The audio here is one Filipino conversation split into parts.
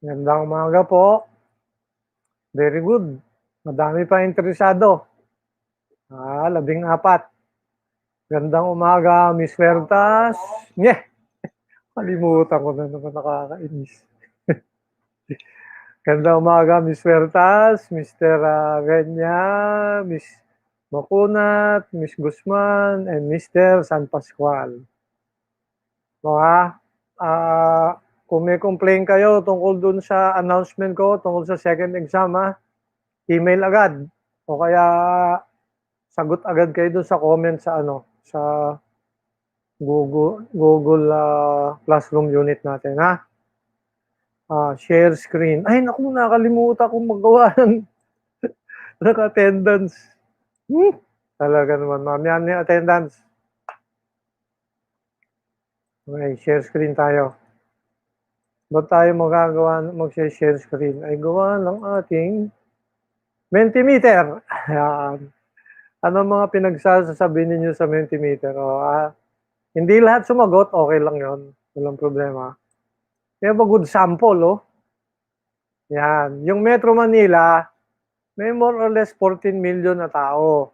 Magandang umaga po. Very good. Madami pa interesado. 14. Gandang umaga, Miss Huertas. Nye! Kalimutan ko na naman, nakakainis. Gandang umaga, Miss Huertas, Mr. Renya, Miss Makunat, Miss Guzman, and Mr. San Pascual. Mga, kung may complain kayo tungkol dun sa announcement ko, tungkol sa second exam, email agad. O kaya sagot agad kayo dun sa comment sa sa Google Classroom unit natin, ha? Share screen. Ay, naku, nakalimutan kong magawa ng attendance. Talaga naman, ma'am. Yan yung attendance. Okay, share screen tayo. Ba't tayo mag-share screen? Ay gawa ng ating Mentimeter. Ayan. Ano mga pinagsasabi ninyo sa Mentimeter? Hindi lahat sumagot, okay lang yon, walang problema. May a good sample, Yan. Yung Metro Manila, may more or less 14 million na tao.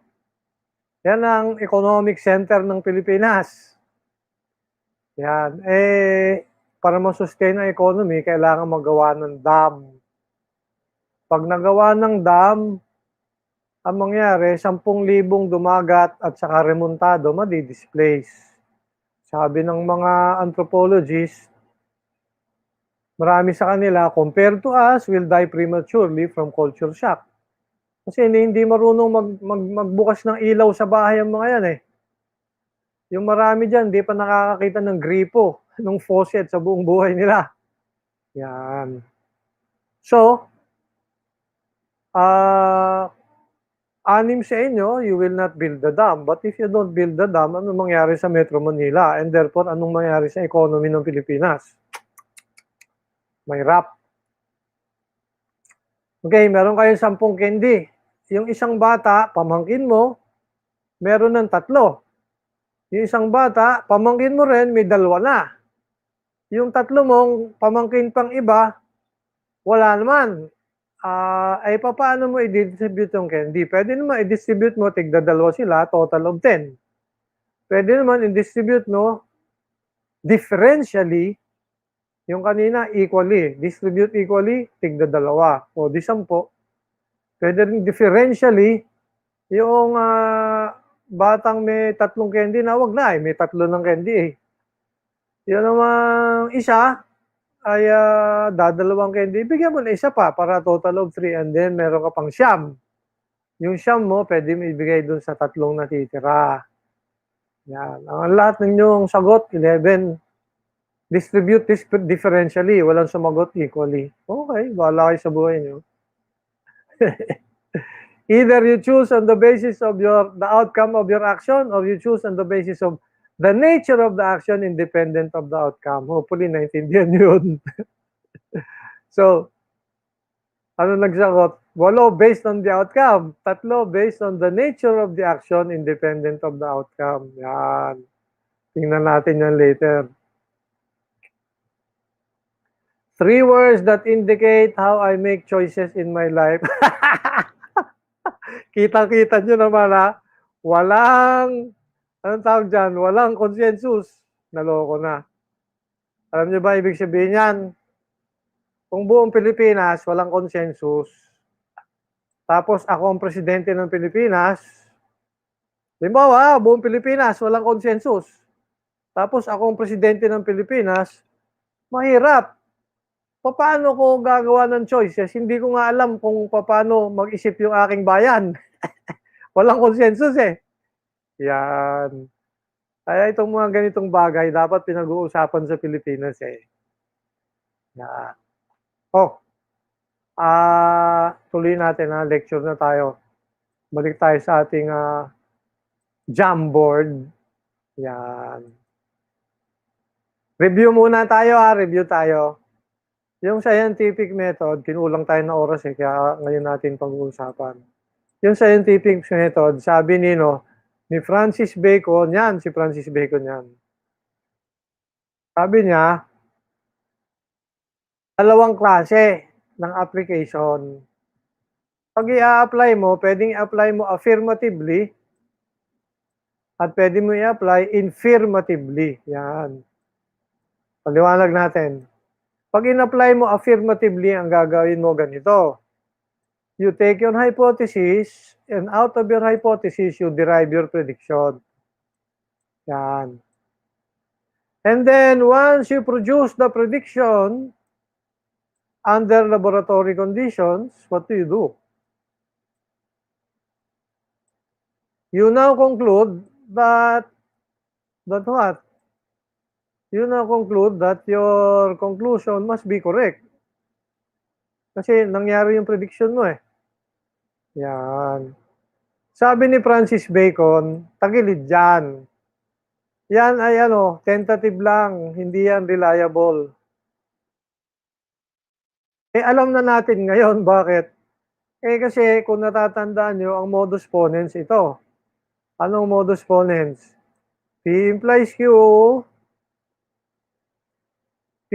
Yan ang economic center ng Pilipinas. Yan. Para ma-sustain ang economy, kailangan magawa ng dam. Pag nagawa ng dam, ang mangyari, 10,000 dumagat at saka remontado, madi-displace. Sabi ng mga anthropologists, marami sa kanila, compared to us, will die prematurely from culture shock. Kasi hindi marunong magbukas ng ilaw sa bahay ang mga yan Yung marami dyan, di pa nakakakita ng gripo, ng faucet sa buong buhay nila. Yan. So, anim sa inyo, you will not build the dam. But if you don't build the dam, ano mangyari sa Metro Manila? And therefore, anong mangyari sa economy ng Pilipinas? May rap. Okay, meron kayong 10 candy. Yung isang bata, pamangkin mo, meron ng 3. Yung isang bata, pamangkin mo rin, may 2 na. Yung 3 mong pamangkin pang iba, wala naman. Ay paano mo i-distribute yung candy? Pwede naman i-distribute mo, tigda 2 sila, total of 10. Pwede naman i-distribute mo differentially, yung kanina equally. Distribute equally, tigda 2. O di 10. Pwede rin differentially, yung batang may 3 candy na, wag na may 3 ng candy Yun namang isa, ay dadalawang candy, bigyan mo na isa pa para total of 3 and then meron ka pang 9. Yung 9 mo, pwede mo ibigay dun sa 3 natitira. Yan. Ang lahat ninyong sagot, 11. Distribute differentially. Walang sumagot equally. Okay, bahala kayo sa buhay nyo. Either you choose on the basis of the outcome of your action or you choose on the basis of the nature of the action independent of the outcome. Hopefully, naintindihan yun. So, ano nagsagot? 8 based on the outcome. 3 based on the nature of the action independent of the outcome. Yan. Tingnan natin yan later. 3 words that indicate how I make choices in my life. Kita-kita nyo naman walang, anong tawag dyan? Walang consensus. Naloko na. Alam nyo ba ibig sabihin yan? Kung buong Pilipinas, walang consensus. Tapos ako ang presidente ng Pilipinas. Limbawa, buong Pilipinas, walang consensus. Tapos ako ang presidente ng Pilipinas, mahirap. Paano ko gagawa ng choices? Hindi ko nga alam kung paano mag-isip yung aking bayan. Walang consensus Yan. Kaya itong mga ganitong bagay dapat pinag-uusapan sa Pilipinas Yan. Tuloy natin lecture na tayo. Balik tayo sa ating Jamboard. Yan. Review muna tayo review tayo. Yung scientific method, kinulang tayo na oras kaya ngayon natin pag-uusapan. Yung scientific method, sabi ni Francis Bacon, si Francis Bacon yan. Sabi niya, Dalawang klase ng application. Pag i-a-apply mo, pwedeng i-apply mo affirmatively at pwede mo i-apply infirmatively. Yan. Paliwanag natin. Pag in-apply mo affirmatively, ang gagawin mo ganito. You take your hypothesis, and out of your hypothesis, you derive your prediction. Yan. And then, once you produce the prediction under laboratory conditions, what do? You now conclude that what? You now conclude that your conclusion must be correct. Kasi nangyari yung prediction mo eh. Yan. Sabi ni Francis Bacon, tagilid yan. Yan ay tentative lang, hindi yan reliable. Alam na natin ngayon bakit. Kasi kung natatandaan nyo, ang modus ponens ito. Anong modus ponens? P implies Q, P,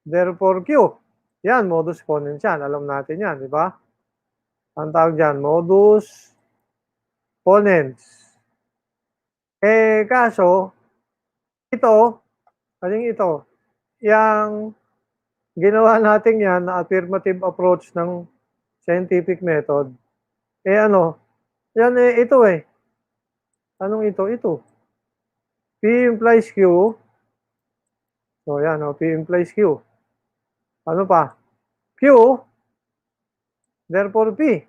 therefore Q. Yan, modus ponens yan. Alam natin yan, di ba? Ang tawag dyan, modus ponens. Kaso, ito, aling ito, yung ginawa natin yan na affirmative approach ng scientific method, yan ito eh. Anong ito? Ito. P implies Q. So yan, P implies Q. Ano pa? Q, therefore P.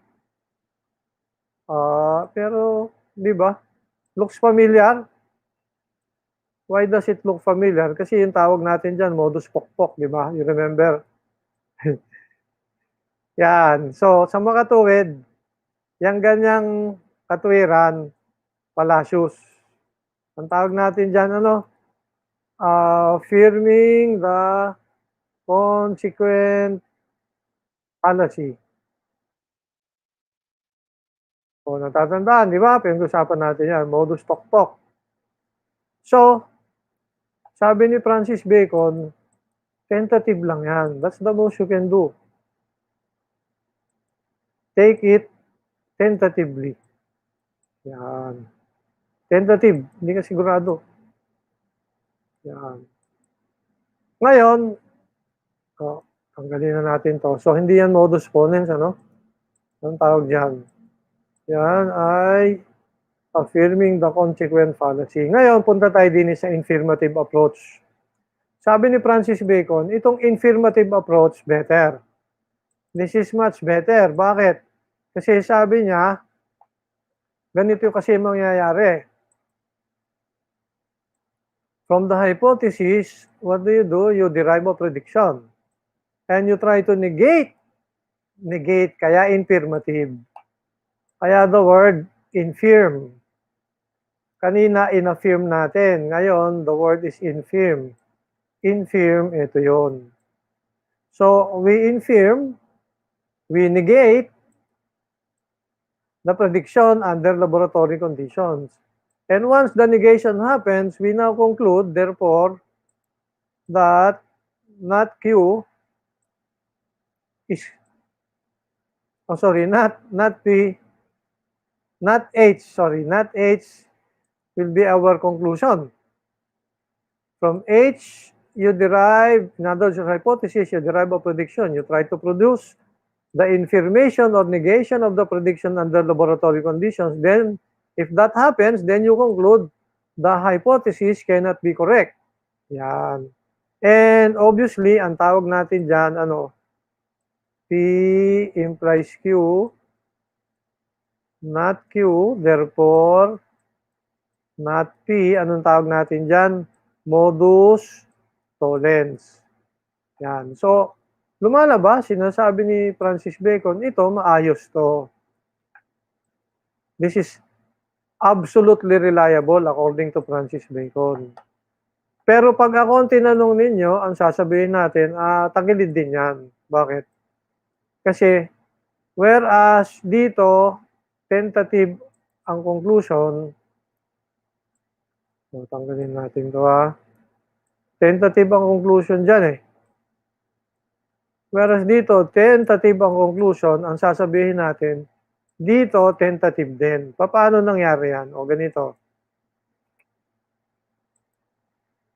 Pero, di ba? Looks familiar. Why does it look familiar? Kasi yung tawag natin dyan, modus pokpok, di ba? You remember? Yan. So, sa mga katuwid, yung ganyang katuwiran, fallacious. Ang tawag natin dyan, affirming the consequent fallacy. O, natatandaan, di ba? Pinag-usapan natin yan, modus pokpok. So, sabi ni Francis Bacon, tentative lang yan. That's the most you can do. Take it tentatively. Yan. Tentative, hindi ka sigurado. Yan. Ngayon, tanggalin na natin to. So, hindi yan modus ponens, Anong tawag dyan? Yan ay affirming the consequent fallacy. Ngayon, punta tayo din sa infirmative approach. Sabi ni Francis Bacon, itong infirmative approach, better. This is much better. Bakit? Kasi sabi niya, ganito kasi mangyayari. From the hypothesis, what do? You derive a prediction. And you try to negate, kaya infirmative. Kaya the word infirm. Kanina, inaffirm natin. Ngayon, the word is infirm. Infirm, ito yun. So, we infirm, we negate the prediction under laboratory conditions. And once the negation happens, we now conclude, therefore, that not Q is, not P, not H will be our conclusion. From H, you derive, in other words, hypothesis, you derive a prediction. You try to produce the information or negation of the prediction under laboratory conditions. Then, if that happens, then you conclude the hypothesis cannot be correct. Yan. And obviously, ang tawag natin dyan, P implies Q, not Q, therefore, not P, anong tawag natin dyan? Modus tollens. Yan. So, lumalabas, sinasabi ni Francis Bacon, ito, maayos to. This is absolutely reliable according to Francis Bacon. Pero pag ako ang tinanong ninyo, ang sasabihin natin, tagilid din yan. Bakit? Kasi, whereas dito, tentative ang conclusion, so, tanggalin natin to Tentative ang conclusion dyan eh. Whereas dito, tentative ang conclusion, ang sasabihin natin, dito, tentative din. Paano nangyari yan? O ganito.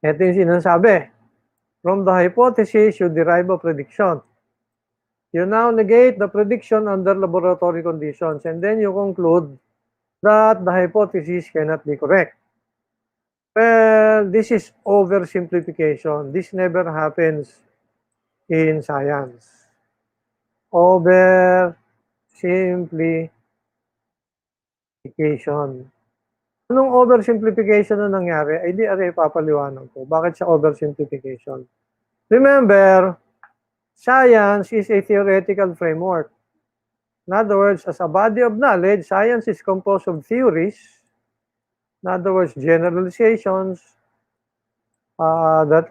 Ito yung sinasabi. From the hypothesis, you derive a prediction. You now negate the prediction under laboratory conditions, and then you conclude that the hypothesis cannot be correct. Well, this is oversimplification. This never happens in science. Oversimplification. Anong oversimplification na nangyari? Ay di aray papaliwanag ko. Bakit siya oversimplification? Remember, science is a theoretical framework. In other words, as a body of knowledge, science is composed of theories. In other words, generalizations that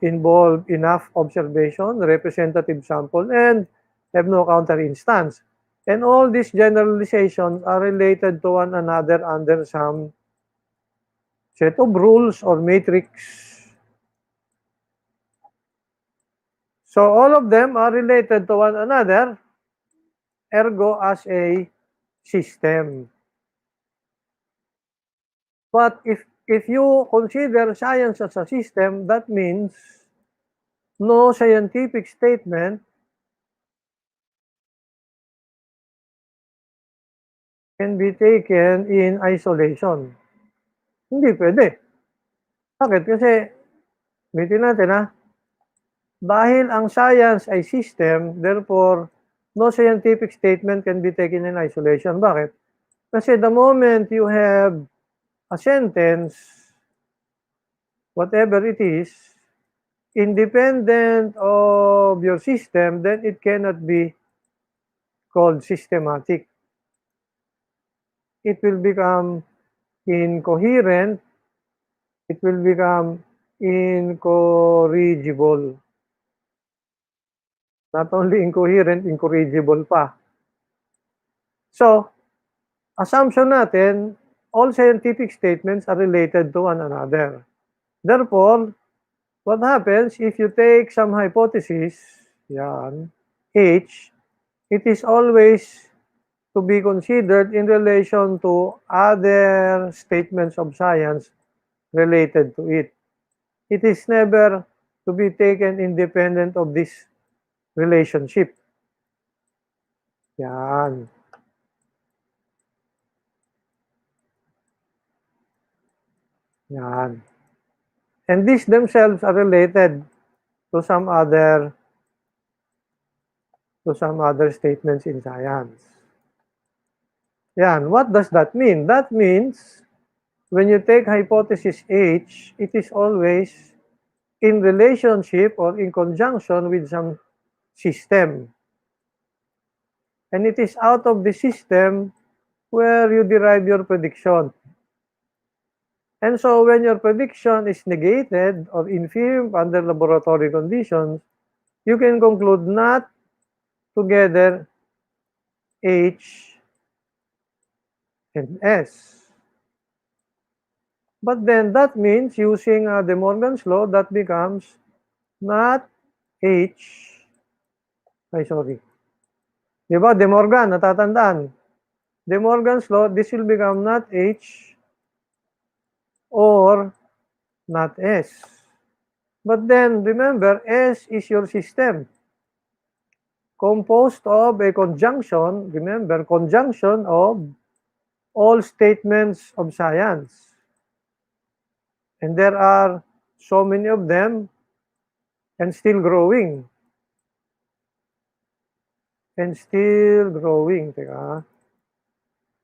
involve enough observation, representative sample, and have no counter instance. And all these generalizations are related to one another under some set of rules or matrix. So all of them are related to one another, ergo as a system. But if you consider science as a system, that means no scientific statement can be taken in isolation. Hindi pwede. Bakit? Kasi, bitin natin dahil ang science ay system, therefore, no scientific statement can be taken in isolation. Bakit? Kasi the moment you have a sentence, whatever it is, independent of your system, then it cannot be called systematic. It will become incoherent. It will become incorrigible. Not only incoherent, incorrigible pa. So, assumption natin, all scientific statements are related to one another. Therefore, what happens if you take some hypothesis, yan, H, it is always to be considered in relation to other statements of science related to it. It is never to be taken independent of this relationship. Yan. Yan. And these themselves are related to some other statements in science. Yan. What does that mean? That means when you take hypothesis H, it is always in relationship or in conjunction with some system. And it is out of the system where you derive your prediction. And so when your prediction is negated or infirmed under laboratory conditions, you can conclude not together H and S. But then that means using De Morgan's law, that becomes not H. Ay, sorry. Diba? De Morgan, natatandaan. De Morgan's law, this will become not H or not S. But then, remember, S is your system. Composed of a conjunction, remember, conjunction of all statements of science. And there are so many of them and still growing. And still growing. Teka.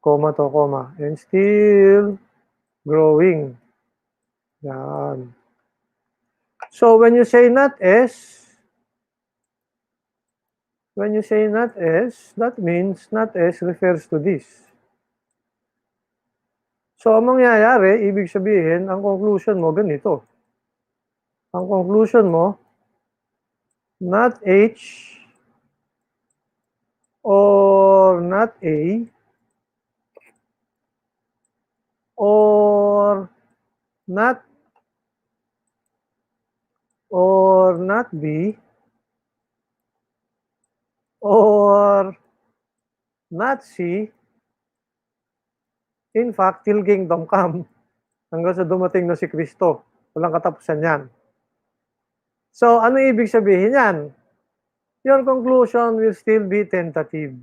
Comma to comma. And still growing. Yan. So when you say not S, that means not S refers to this. So ang mangyayari, ibig sabihin, ang conclusion mo ganito. Ang conclusion mo, not H or not A or not or not be or not see, in fact, till kingdom come, hanggang sa dumating na si Kristo. Walang katapusan yan. So, ano ibig sabihin yan? Your conclusion will still be tentative.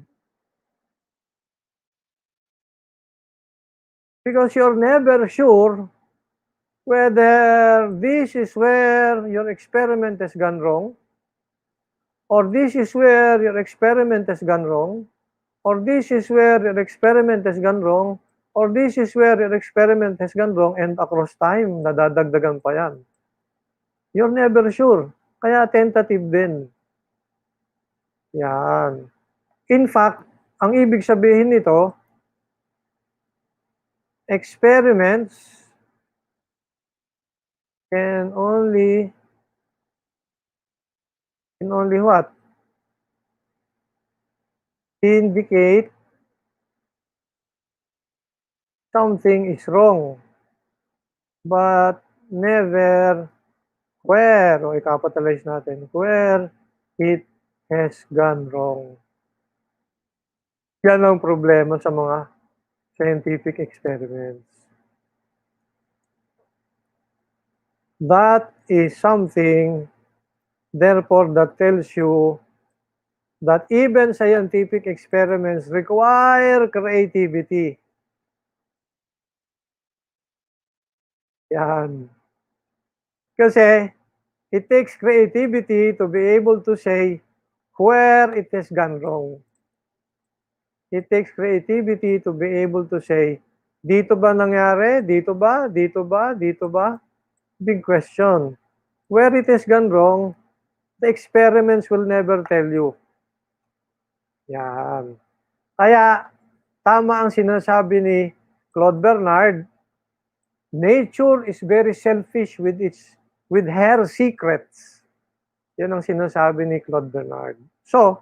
Because you're never sure whether this is where your experiment has gone wrong, or this is where your experiment has gone wrong, or this is where your experiment has gone wrong, or this is where your experiment has gone wrong, and across time, nadadagdagan pa yan. You're never sure. Kaya tentative din. Yan. In fact, ang ibig sabihin nito, experiments can only what? Indicate something is wrong, but never where, o i-capitalize natin, where it has gone wrong. Yan ang problema sa mga scientific experiments. That is something, therefore, that tells you that even scientific experiments require creativity. Yan. Kasi it takes creativity to be able to say where it has gone wrong. It takes creativity to be able to say, dito ba nangyari? Dito ba? Dito ba? Dito ba? Big question. Where it has gone wrong, the experiments will never tell you. Yan. Kaya, tama ang sinasabi ni Claude Bernard, nature is very selfish with her secrets. Yan ang sinasabi ni Claude Bernard. So,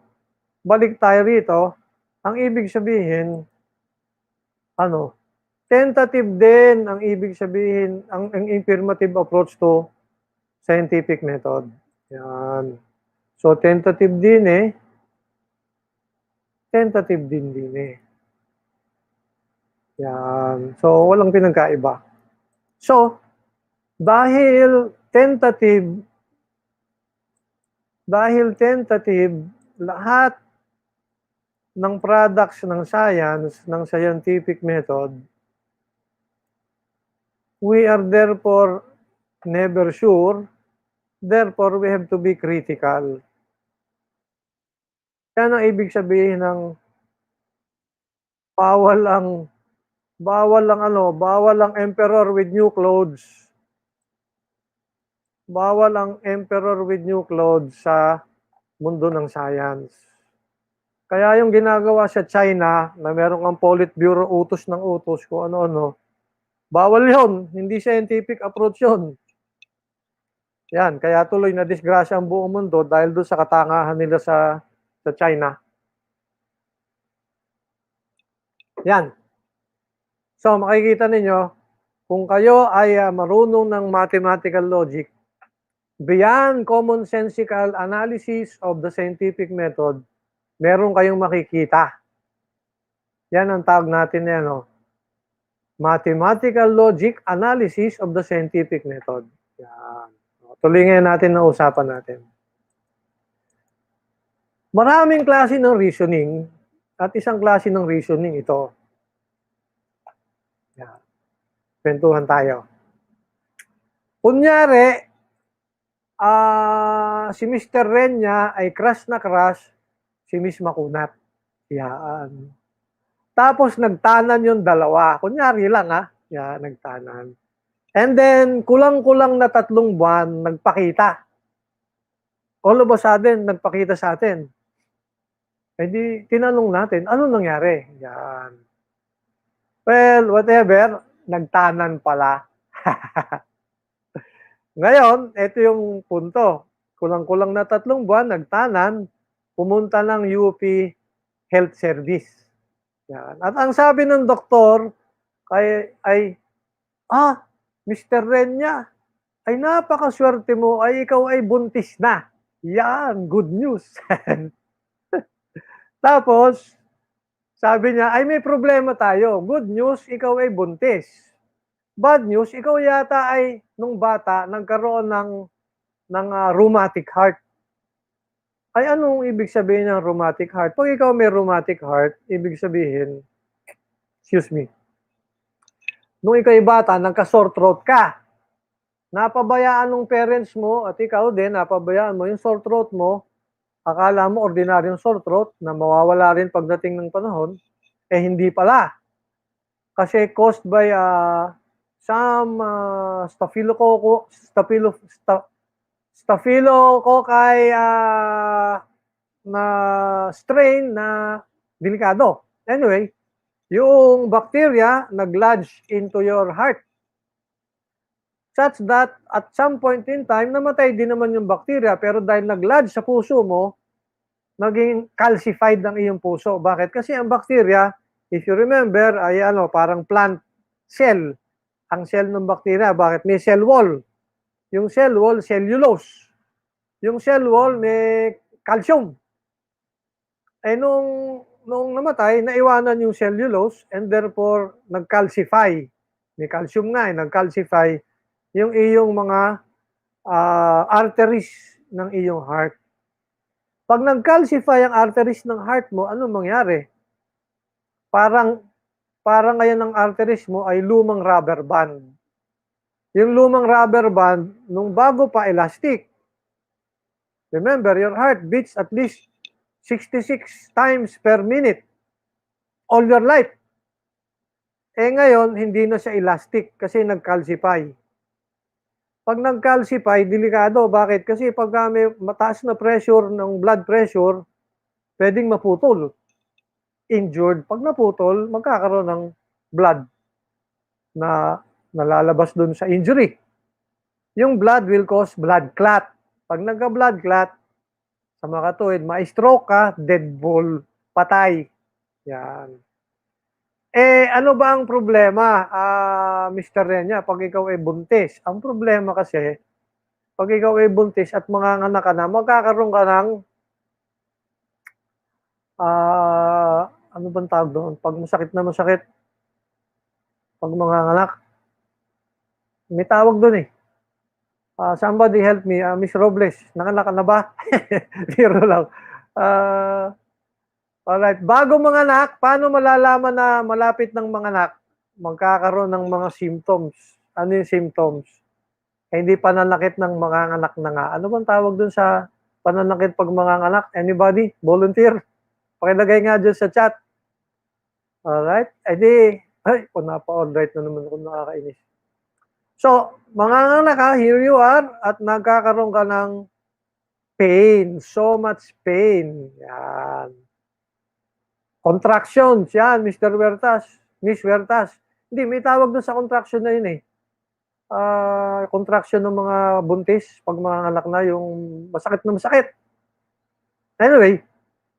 balik tayo rito. Ang ibig sabihin, tentative din ang ibig sabihin, ang affirmative approach to scientific method. Yan. So, tentative din Yan. So, walang pinagkaiba. So, dahil tentative, lahat ng products ng science, ng scientific method, we are therefore never sure, therefore we have to be critical. Yan ang ibig sabihin ng bawal ang emperor with new clothes. Bawal ang emperor with new clothes sa mundo ng science. Kaya yung ginagawa sa China, na meron kang Politburo utos ng utos, kung ano-ano, bawal yon, hindi scientific approach yon. Yan, kaya tuloy na disgrasya ang buong mundo dahil doon sa katangahan nila sa China. Yan. So, makikita ninyo, kung kayo ay marunong ng mathematical logic, beyond commonsensical analysis of the scientific method, meron kayong makikita. Yan ang tawag natin yan, mathematical logic analysis of the scientific method. Yan. Tuloy ngayon natin na usapan natin. Maraming klase ng reasoning at isang klase ng reasoning ito. Yan. Kwentuhan tayo. Kunyari, si Mr. Renya ay crush na crush si Miss Makunat. Yan. Tapos nagtanan yung dalawa. Kunyari lang Yan, nagtanan. And then, kulang-kulang na 3 buwan, nagpakita. All of a sudden, nagpakita sa atin. Eh di, tinanong natin, ano nangyari? Yan. Well, whatever, nagtanan pala. Ngayon, ito yung punto. Kulang-kulang na 3 buwan, nagtanan, pumunta ng UP Health Service. Yan. At ang sabi ng doktor ay Mr. Renya, ay napakaswerte mo ay ikaw ay buntis na. Yan, good news. Tapos, sabi niya, ay may problema tayo. Good news, ikaw ay buntis. Bad news, ikaw yata ay, nung bata, nagkaroon ng rheumatic heart. Ay anong ibig sabihin ng rheumatic heart? Pag ikaw may rheumatic heart, ibig sabihin, excuse me, nung ikaw ay bata, nagka-sore throat ka. Napabayaan ng parents mo at ikaw din, napabayaan mo yung sore throat mo. Akala mo ordinaryong sore throat na mawawala rin pagdating ng panahon, eh hindi pala. Kasi caused by some staphylococci na strain na delikado. Anyway, yung bacteria nag-lodge into your heart such that at some point in time, namatay din naman yung bacteria pero dahil nag-lodge sa puso mo, naging calcified ang iyong puso. Bakit? Kasi ang bacteria, if you remember, ay parang plant cell. Ang cell ng bacteria, bakit? May cell wall. Yung cell wall, cellulose. Yung cell wall, may calcium. Eh nung namatay, naiwanan yung cellulose and therefore nag-calcify. May calcium nga, nag-calcify yung iyong mga arteries ng iyong heart. Pag nag-calcify ang arteries ng heart mo, ano mangyari? Parang ngayon ang arteries mo ay lumang rubber band. Yung lumang rubber band, nung bago pa elastic. Remember, your heart beats at least 66 times per minute all your life. Eh ngayon, hindi na siya elastic kasi nag-calcify. Pag nag-calcify, delikado. Bakit? Kasi pag may mataas na pressure ng blood pressure, pwedeng maputol. Injured. Pag naputol, magkakaroon ng blood na nalalabas dun sa injury. Yung blood will cause blood clot. Pag nagka-blood clot, sa mga katuwid, ma-stroke ka, dead ball, patay. Yan. Eh, ano ba ang problema, Mr. Renya, pag ikaw ay buntis? Ang problema kasi, pag ikaw ay buntis at manganganak ka na, magkakaroon ka ng, ano bang tawag doon? Pag masakit na masakit, pag manganganak, may tawag doon eh. Somebody help me, Miss Robles, nanganak ka na ba? Biro lang. Alright, bago manganak, paano malalaman na malapit ng manganak? Magkakaroon ng mga symptoms. Ano yung symptoms? Eh, hindi pananakit ng manganganak na nga. Ano bang tawag dun sa pananakit pag manganganak? Anybody? Volunteer? Pakilagay nga dyan sa chat. Alright? Eh di, ay, napa-alright na naman kung nakakainis. So, manganganak ka, here you are, at nagkakaroon ka ng pain. So much pain. Yan. Contractions, yan, Mr. Huertas, Miss Huertas. Hindi, may tawag doon sa contraction na yun eh. Contraction ng mga buntis, pag manganganak na, yung masakit na masakit. Anyway,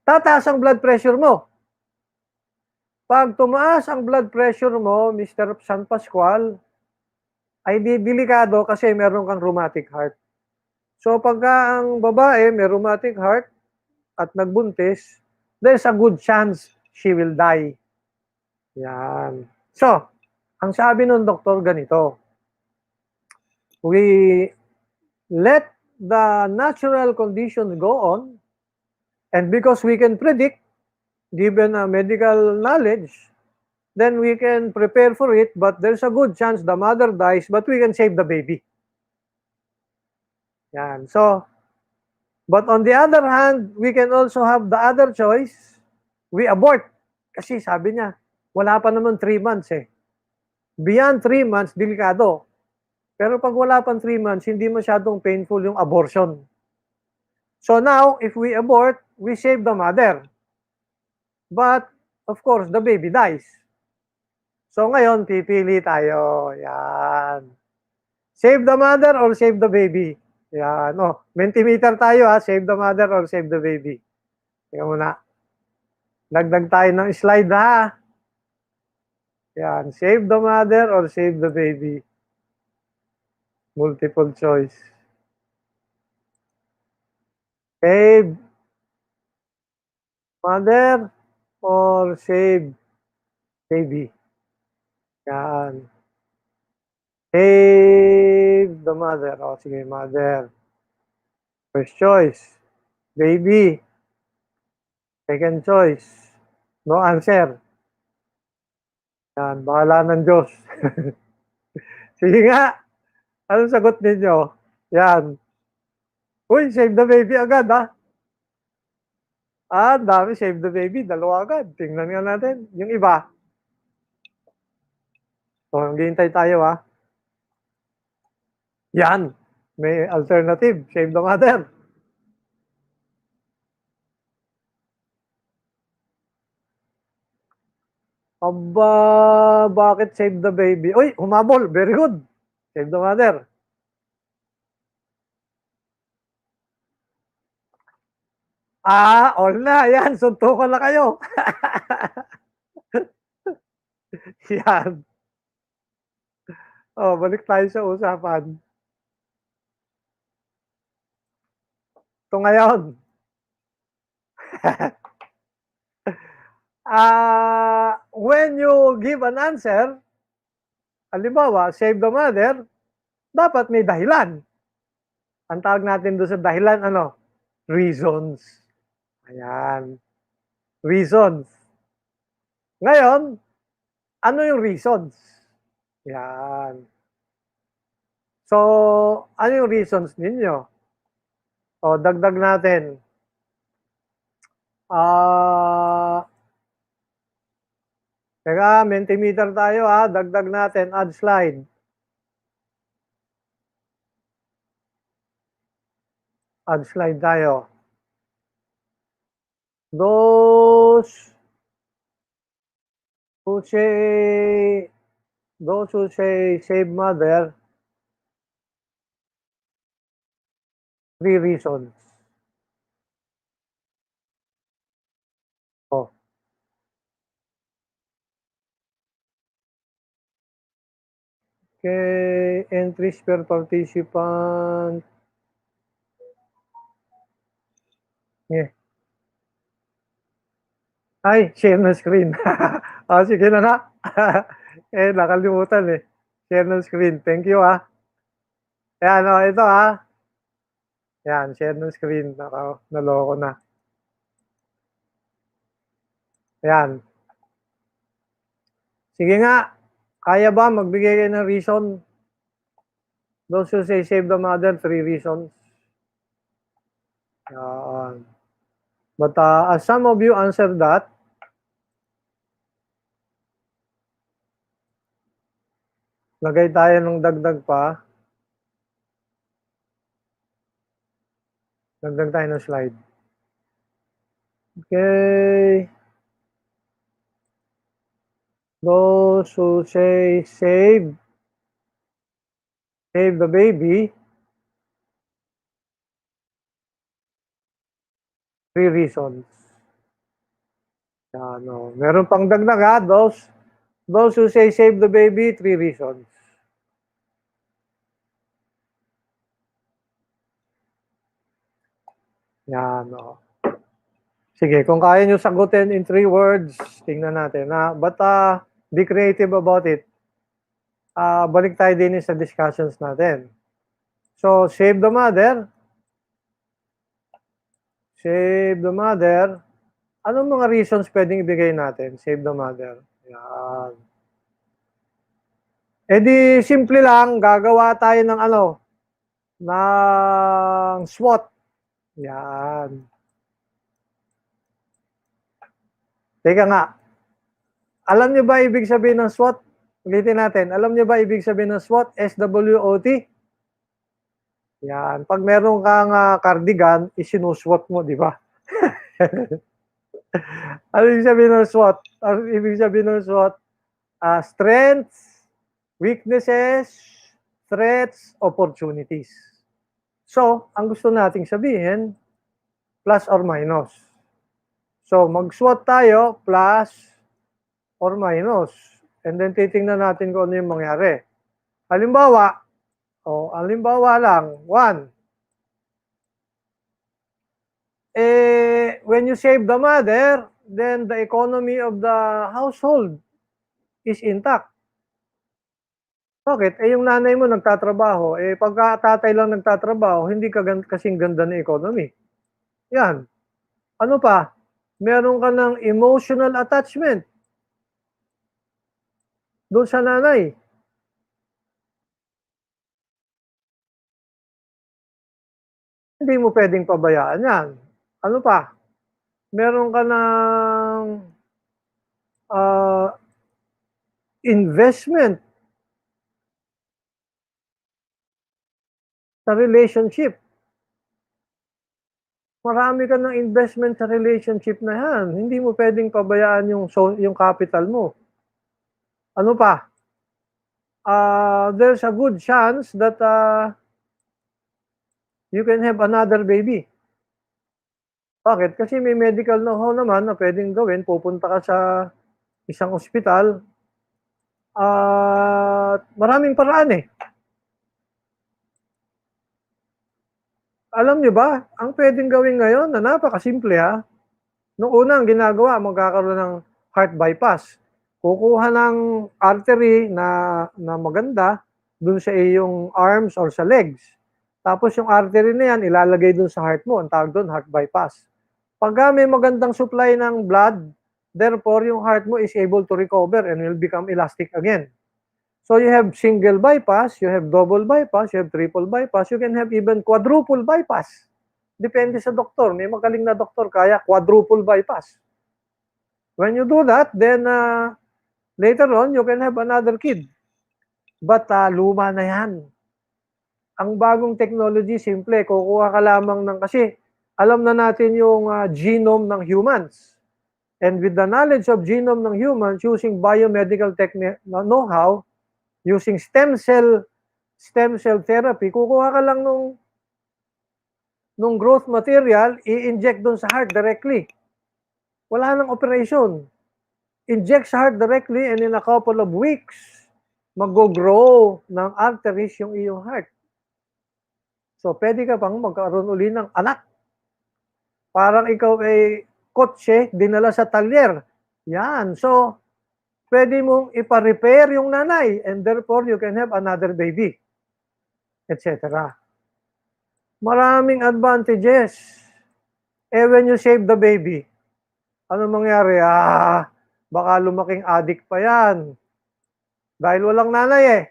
tataas ang blood pressure mo. Pag tumaas ang blood pressure mo, Mr. San Pascual, ay delikado kasi meron kang rheumatic heart. So pagka ang babae may rheumatic heart at nagbuntis, there's a good chance she will die. Yan. So, ang sabi ng doktor ganito, we let the natural conditions go on, and because we can predict, given medical knowledge, then we can prepare for it, but there's a good chance the mother dies, but we can save the baby. Yan. So, but on the other hand, we can also have the other choice, we abort. Kasi sabi niya, wala pa naman 3 months eh. Beyond 3 months, delikado. Pero pag wala pang 3 months, hindi masyadong painful yung abortion. So now, if we abort, we save the mother. But, of course, the baby dies. So ngayon, pipili tayo. Yan. Save the mother or save the baby? Yan. Oh, Mentimeter tayo ha. Save the mother or save the baby? Tingnan mo na. Dagdag tayo ng slide ha. Yan. Save the mother or save the baby? Multiple choice. Save mother or save baby? Yan. Save the mother. O, sige, mother. First choice. Baby. Second choice. No answer. Yan, bahala ng Diyos. Sige nga. Anong sagot ninyo? Yan. Uy, save the baby agad, ha? Ah, dami. Save the baby. Dalawa agad. Tingnan nga natin. Yung iba. So, maghihintay tayo, ha? Yan. May alternative. Save the mother. Aba, bakit save the baby? Uy, humabol. Very good. Save the mother. Ah, all na. Yan, suntukan na kayo. Yan. Oh, balik tayo sa usapan. Ito ngayon. When you give an answer, halimbawa, save the mother, dapat may dahilan. Ang tawag natin doon sa dahilan, ano? Reasons. Ayan. Reasons. Ngayon, ano yung reasons? Yan. So, ano yung reasons ninyo? O, dagdag natin. Teka, Mentimeter tayo, ha. Dagdag natin. Add slide. Add slide tayo. Those who say save mother, 3 reasons. Oh. Okay, entries per participant. Yeah. Ay, share na screen. Sige na nga. Nakalimutan eh. Share ng screen. Thank you, ha. Ayan, ito, ha. Ayan, share ng screen. Naloko na. Ayan. Sige nga. Kaya ba magbigay kayo ng reason? Those who say save the mother, 3 reasons. Ayan. But as some of you answer that, lagay tayo ng dagdag pa. Dagdag tayo ng slide. Okay. Those who say save the baby, 3 reasons. Ano, meron pang dagdag, ha. Those who say save the baby, 3 reasons. Yan, o. Sige, kung kaya nyo sagutin in 3 words, tingnan natin, ha. But be creative about it. Balik tayo din sa discussions natin. So, save the mother. Save the mother. Anong mga reasons pwedeng ibigay natin? Save the mother. Yan. Eh di, simple lang, gagawa tayo ng ng SWOT. Yan. Teka nga. Alam niyo ba ibig sabihin ng SWOT? Ulitin natin. Alam niyo ba ibig sabihin ng SWOT? SWOT? Yan. Pag meron kang cardigan, isinuswot mo, di ba? Ano ibig sabihin ng SWOT? Ano ibig sabihin ng SWOT? Strengths, weaknesses, threats, opportunities. So, ang gusto nating sabihin, plus or minus. So, mag-SWOT tayo, plus or minus. And then, titingnan natin kung ano yung mangyari. Halimbawa, O, halimbawa lang, one, when you save the mother, then the economy of the household is intact. Bakit? Yung nanay mo nagtatrabaho, pagka tatay lang nagtatrabaho, hindi kasing ganda ng economy. Yan. Ano pa? Meron ka ng emotional attachment doon sa nanay. Hindi mo pwedeng pabayaan yan. Ano pa? Meron ka ng uh, investment sa relationship. Marami ka ng investment sa relationship na yan. Hindi mo pwedeng pabayaan yung capital mo. Ano pa? There's a good chance that you can have another baby. Bakit? Kasi may medical know-how naman na pwedeng gawin. Pupunta ka sa isang ospital at maraming paraan eh. Alam nyo ba, ang pwedeng gawin ngayon na napakasimple ha. Noong una ang ginagawa, magkakaroon ng heart bypass. Kukuha ng artery na maganda dun sa iyong arms or sa legs. Tapos yung artery na yan, ilalagay dun sa heart mo. Ang tawag dun, heart bypass. Pagka may magandang supply ng blood, therefore yung heart mo is able to recover and will become elastic again. So you have single bypass, you have double bypass, you have triple bypass, you can have even quadruple bypass. Depende sa doktor. May magaling na doktor kaya quadruple bypass. When you do that, then later on, you can have another kid. But luma na yan. Ang bagong technology, simple. Kukuha ka lamang ng, kasi alam na natin yung genome ng humans. And with the knowledge of genome ng humans, using biomedical know-how, using stem cell therapy, kukuha ka lang nung growth material, i-inject doon sa heart directly. Wala nang operation. Inject sa heart directly and in a couple of weeks, mag-grow ng arteries yung iyong heart. So, pwede ka pang magkaroon uli ng anak. Parang ikaw ay kotse, dinala sa talyer. Yan. So, pwede mong ipa-repair yung nanay and therefore you can have another baby, etc. Maraming advantages. When you save the baby, ano mangyari? Baka lumaking addict pa yan. Dahil walang nanay eh.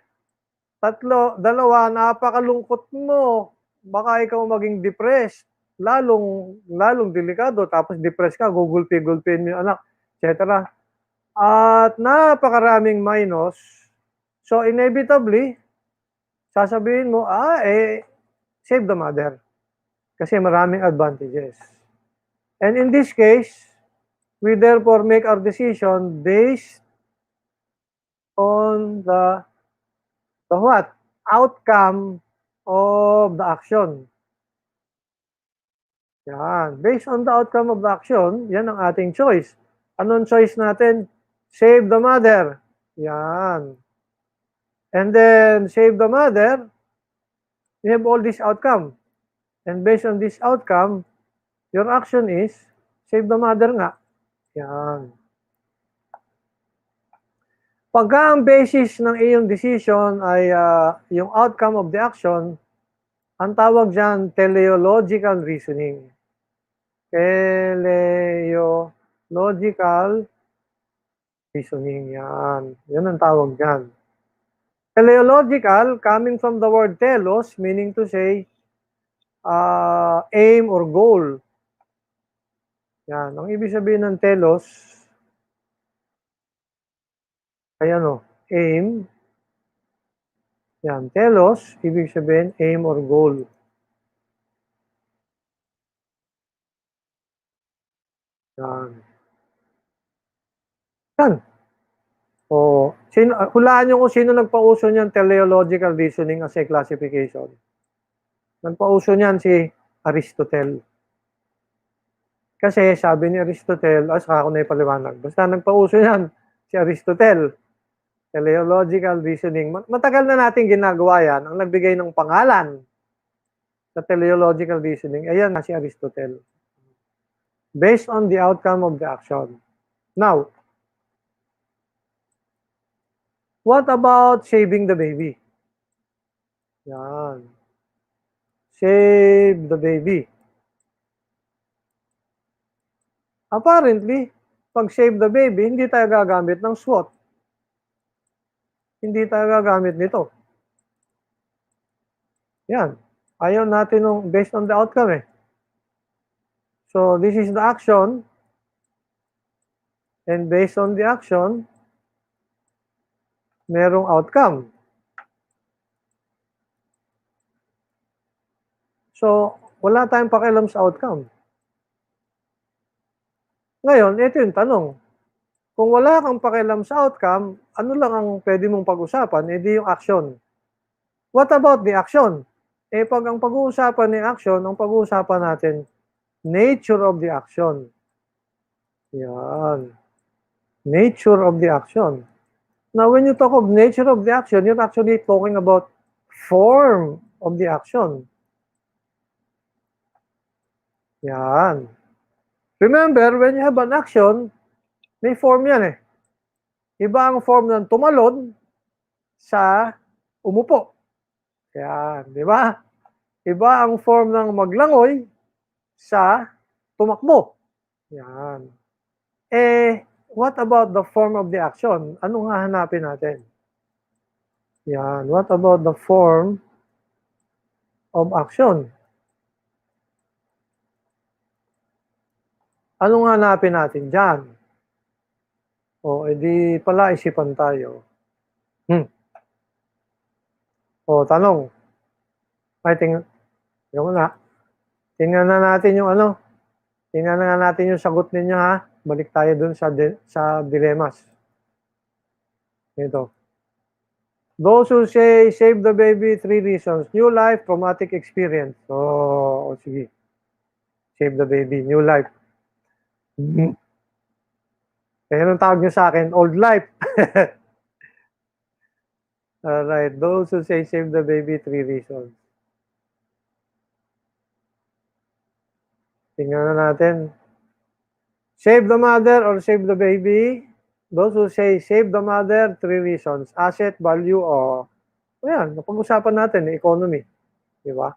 Dalawa, napakalungkot mo. Baka ikaw maging depressed. Lalong delikado. Tapos depressed ka, gugulpi-gulpin mo yung anak, etc. At napakaraming minus. So inevitably, sasabihin mo, save the mother. Kasi maraming advantages. And in this case, we therefore make our decision based on the what? Outcome of the action. Yan. Based on the outcome of the action, yan ang ating choice. Anong choice natin? Save the mother. Yan. And then, save the mother, we have all this outcome. And based on this outcome, your action is, save the mother nga. Yan. Pagka ang basis ng iyong decision ay yung outcome of the action, ang tawag dyan, teleological reasoning. Teleological reasoning, yan. Yan ang tawag dyan. Teleological, coming from the word telos, meaning to say, aim or goal. Yan. Ang ibig sabihin ng telos, ay aim. Yan. Telos, ibig sabihin, aim or goal. Yan. Yan. Hulaan nyo kung sino nagpauso niyan teleological reasoning as a classification. Nagpauso niyan si Aristotle. Kasi sabi ni Aristotle, saka ako na ipaliwanag, basta nagpauso niyan si Aristotle. Teleological reasoning. Matagal na natin ginagawa yan. Ang nagbigay ng pangalan sa teleological reasoning, ayan na si Aristotle. Based on the outcome of the action. Now, what about saving the baby? Yan. Save the baby. Apparently, pag save the baby, hindi tayo gagamit ng SWOT. Hindi tayo gagamit nito. Yan. Ayaw natin nung based on the outcome eh. So, this is the action. And based on the action, merong outcome. So, wala tayong pakialam sa outcome. Ngayon, ito yung tanong. Kung wala kang pakialam sa outcome, ano lang ang pwede mong pag-usapan? Eh di yung action. What about the action? Eh pag ang pag-uusapan ni action, ang pag-uusapan natin, nature of the action. Yan. Nature of the action. Now, when you talk of nature of the action, you're actually talking about form of the action. Yan. Remember, when you have an action, may form yan eh. Iba ang form ng tumalon sa umupo. Yan, di ba? Iba ang form ng maglangoy sa tumakbo. Yan. Eh, what about the form of the action? Anong hahanapin natin? Yan. What about the form of action? Anong hanapin natin dyan? O, edi pala isipan tayo. O, tanong. Ay, tingnan na. Tingnan na natin yung ano. Tingnan na natin yung sagot ninyo ha. Balik tayo dun sa dilemmas. Ito. Those who say, save the baby, 3 reasons. New life, traumatic experience. O sige. Save the baby, new life. Eh, anong tawag nyo sa akin? Old life. Alright, those who say save the baby, 3 reasons. Tingnan na natin. Save the mother or save the baby? Those who say save the mother, 3 reasons. Asset, value, o ayan, napag-usapan natin, economy. Di ba?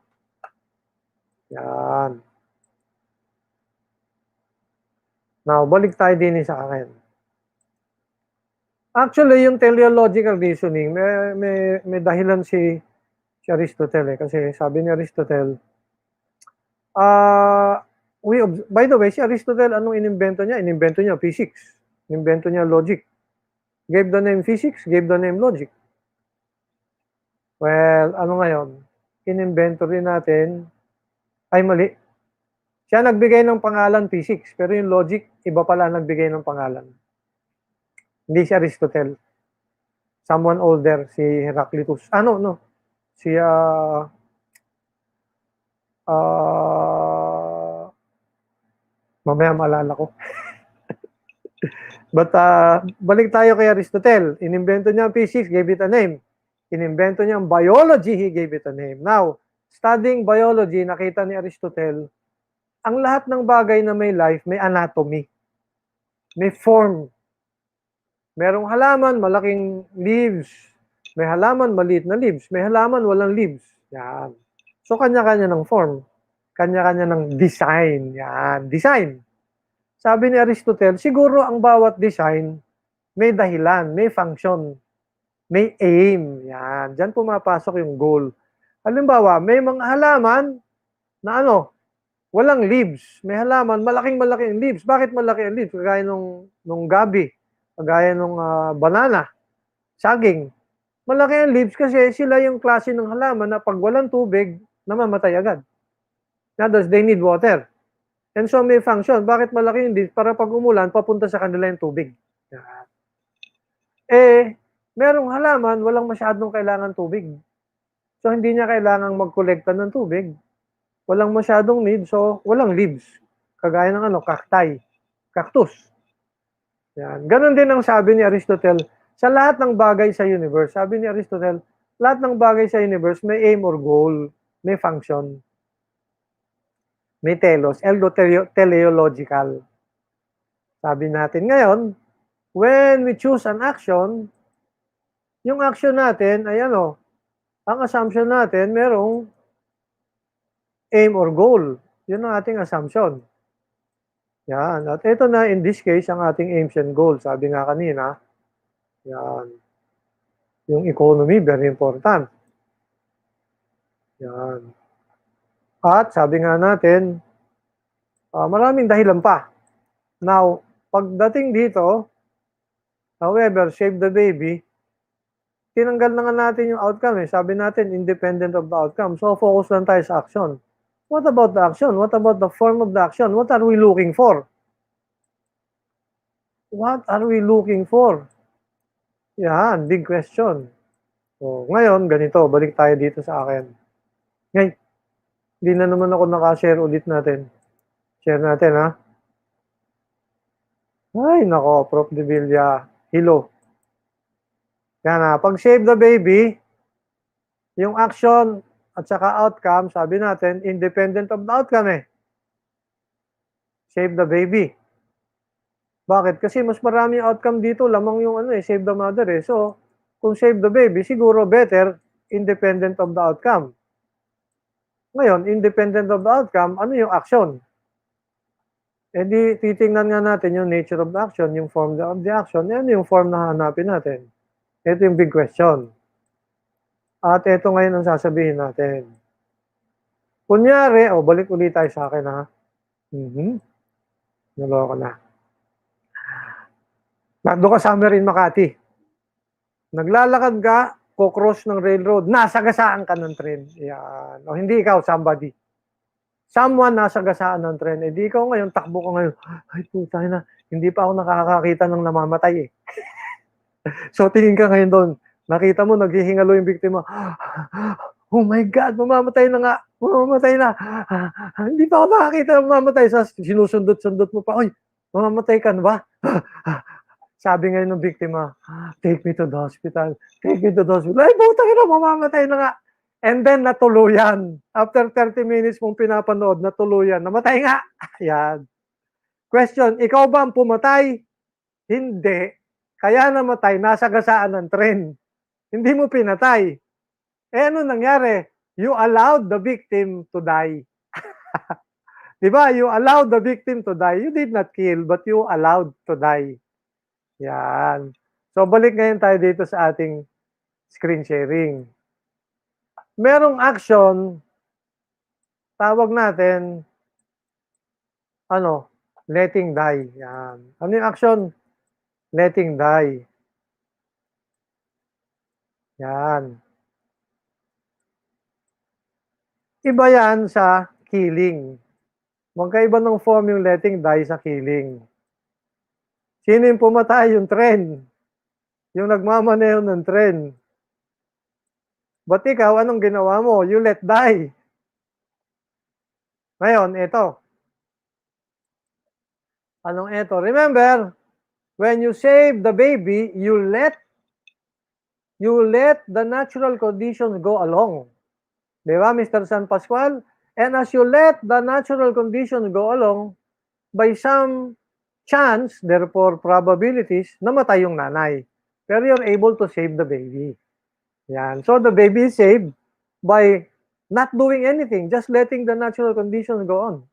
Yan. Now, balik tayo din sa akin. Actually, yung teleological reasoning, may dahilan si Aristotle eh. Kasi sabi ni Aristotle, by the way, si Aristotle, anong inimbento niya? Inimbento niya physics. Inimbento niya logic. Gave the name physics, gave the name logic. Well, ano ngayon? Inimbento rin natin, ay mali. Siya nagbigay ng pangalan physics, pero yung logic, iba pala nagbigay ng pangalan. Hindi si Aristotle. Someone older, si Heraclitus. No. Si, mamaya maalala ko. But, balik tayo kay Aristotle. Inimbento niya ang physics, gave it a name. Inimbento niya ang biology, he gave it a name. Now, studying biology, nakita ni Aristotle, ang lahat ng bagay na may life, may anatomy. May form. Merong halaman, malaking leaves. May halaman, maliit na leaves. May halaman, walang leaves. Yan. So, kanya-kanya ng form. Kanya-kanya ng design. Yan. Design. Sabi ni Aristotle, siguro ang bawat design may dahilan, may function, may aim. Yan. Diyan pumapasok yung goal. Halimbawa, may mga halaman na walang leaves. May halaman, malaking-malaki ang leaves. Bakit malaki ang leaves? Kagaya nung gabi, kagaya nung banana, saging. Malaki ang leaves kasi sila yung klase ng halaman na pag walang tubig, namamatay agad. In other words, they need water. And so may function. Bakit malaki yung leaves? Para pag umulan, papunta sa kanila yung tubig. Yan. Eh, merong halaman, walang masyadong kailangan tubig. So hindi niya kailangang magkolekta ng tubig. Walang masyadong need, so walang leaves. Kagaya ng cacti, cactus. Yan. Ganon din ang sabi ni Aristotle, Sa lahat ng bagay sa universe, sabi ni Aristotle, lahat ng bagay sa universe may aim or goal, may function, may telos, teleological. Sabi natin ngayon, when we choose an action, yung action natin ay ano, ang assumption natin merong aim or goal. Yun ang ating assumption. Yan. At ito na, in this case, ang ating aims and goals. Sabi nga kanina, yan. Yung economy, very important. Yan. At sabi nga natin, maraming dahilan pa. Now, pagdating dito, however, save the baby, tinanggal na nga natin yung outcome eh. Sabi natin, independent of the outcome. So, focus lang tayo sa action. What about the action? What about the form of the action? What are we looking for? What are we looking for? Yan, big question. So, ngayon, ganito, balik tayo dito sa akin. Ngayon, hindi na naman ako nakashare ulit natin. Share natin, ha? Ay, nako, Prof. De Villa. Hilo. Yan na, pag save the baby, yung action at saka outcome, sabi natin, independent of the outcome eh. Save the baby. Bakit? Kasi mas maraming outcome dito, lamang yung ano eh, save the mother eh. So, kung save the baby, siguro better, independent of the outcome. Ngayon, independent of the outcome, ano yung action? E di, titingnan nga natin yung nature of the action, yung form of the action, ano yung form na hanapin natin? Ito yung big question. At ito ngayon ang sasabihin natin. Kunyari, balik ulit tayo sa akin ha. Naloko na. Nando ka somewhere in Makati. Naglalakad ka, ko-cross ng railroad, nasagasaan ka ng tren. Yan. O hindi ikaw, somebody. Someone nasagasaan ng tren. Eh di ikaw ngayon, takbo ka ngayon. Ay puta na, hindi pa ako nakakakita ng namamatay eh. So tingin ka ngayon doon, nakita mo, naghihingalo yung biktima. Oh my God, mamamatay na nga. Mamamatay na. Hindi pa ako nakakita ng mamamatay. Sinusundot-sundot mo pa. Oy, mamamatay ka na ba? Sabi ngayon ng biktima, take me to the hospital. Take me to the hospital. Ay, puta ka na, mamamatay na nga. And then, natuluyan. After 30 minutes mong pinapanood, natuluyan. Namatay nga. Yan. Question, ikaw ba ang pumatay? Hindi. Kaya namatay, nasagasaan ng tren. Hindi mo pinatay. Eh, ano nangyari? You allowed the victim to die. Diba? You allowed the victim to die. You did not kill, but you allowed to die. Yan. So, balik ngayon tayo dito sa ating screen sharing. Merong action, tawag natin, letting die. Yan. Ano yung action? Letting die. Yan. Iba yan sa killing. Magkaiba ng form yung letting die sa killing. Sino yung pumatay? Yung tren. Yung nagmamaneho ng tren. Ba't ikaw, anong ginawa mo? You let die. Ngayon, ito. Anong ito? Remember, when you save the baby, you let the natural conditions go along. Di ba, Mr. San Pascual? And as you let the natural conditions go along, by some chance, therefore probabilities, namatay yung nanay. Pero you're able to save the baby. Yan. So the baby is saved by not doing anything, just letting the natural conditions go on.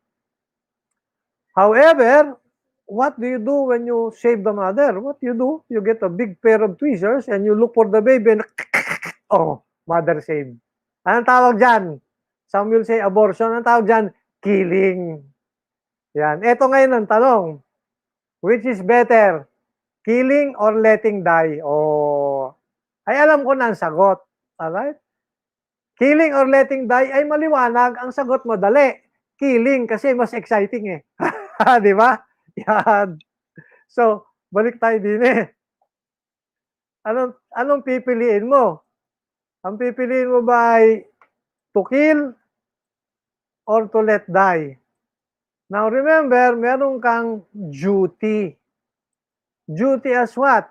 However, what do you do when you save the mother? What you do? You get a big pair of tweezers and you look for the baby and mother saved. Anong tawag dyan? Some will say abortion. Anong tawag dyan? Killing. Yan. Ito ngayon ang tanong. Which is better? Killing or letting die? Ay alam ko na ang sagot. Alright? Killing or letting die ay maliwanag. Ang sagot madali. Killing kasi mas exciting eh. Di ba? Yan. So, balik tayo din eh. Anong pipiliin mo? Ang pipiliin mo ba ay to kill or to let die? Now remember, meron kang duty. Duty as what?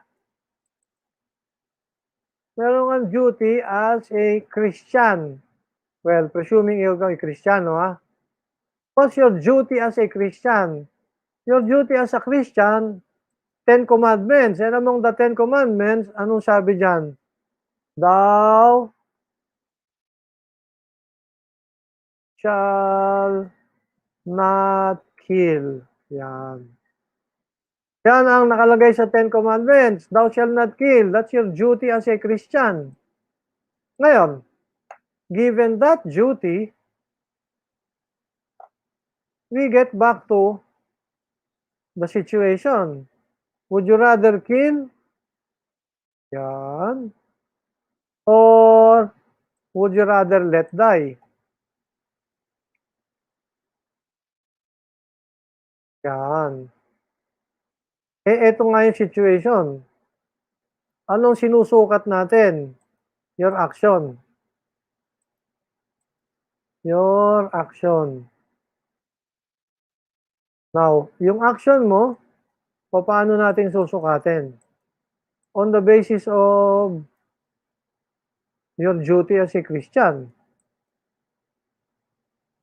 Meron kang duty as a Christian. Well, presuming ikaw ay Kristiyano, ha? What's your duty as a Christian? Your duty as a Christian, Ten Commandments. And among the Ten Commandments, anong sabi dyan? Thou shall not kill. Yan. Yan ang nakalagay sa Ten Commandments. Thou shall not kill. That's your duty as a Christian. Ngayon, given that duty, we get back to the situation. Would you rather kill? Yan. Or would you rather let die? Yan. Eto nga yung situation. Anong sinusukat natin? Your action. Your action. Now, yung action mo, paano natin susukatin? On the basis of your duty as a Christian.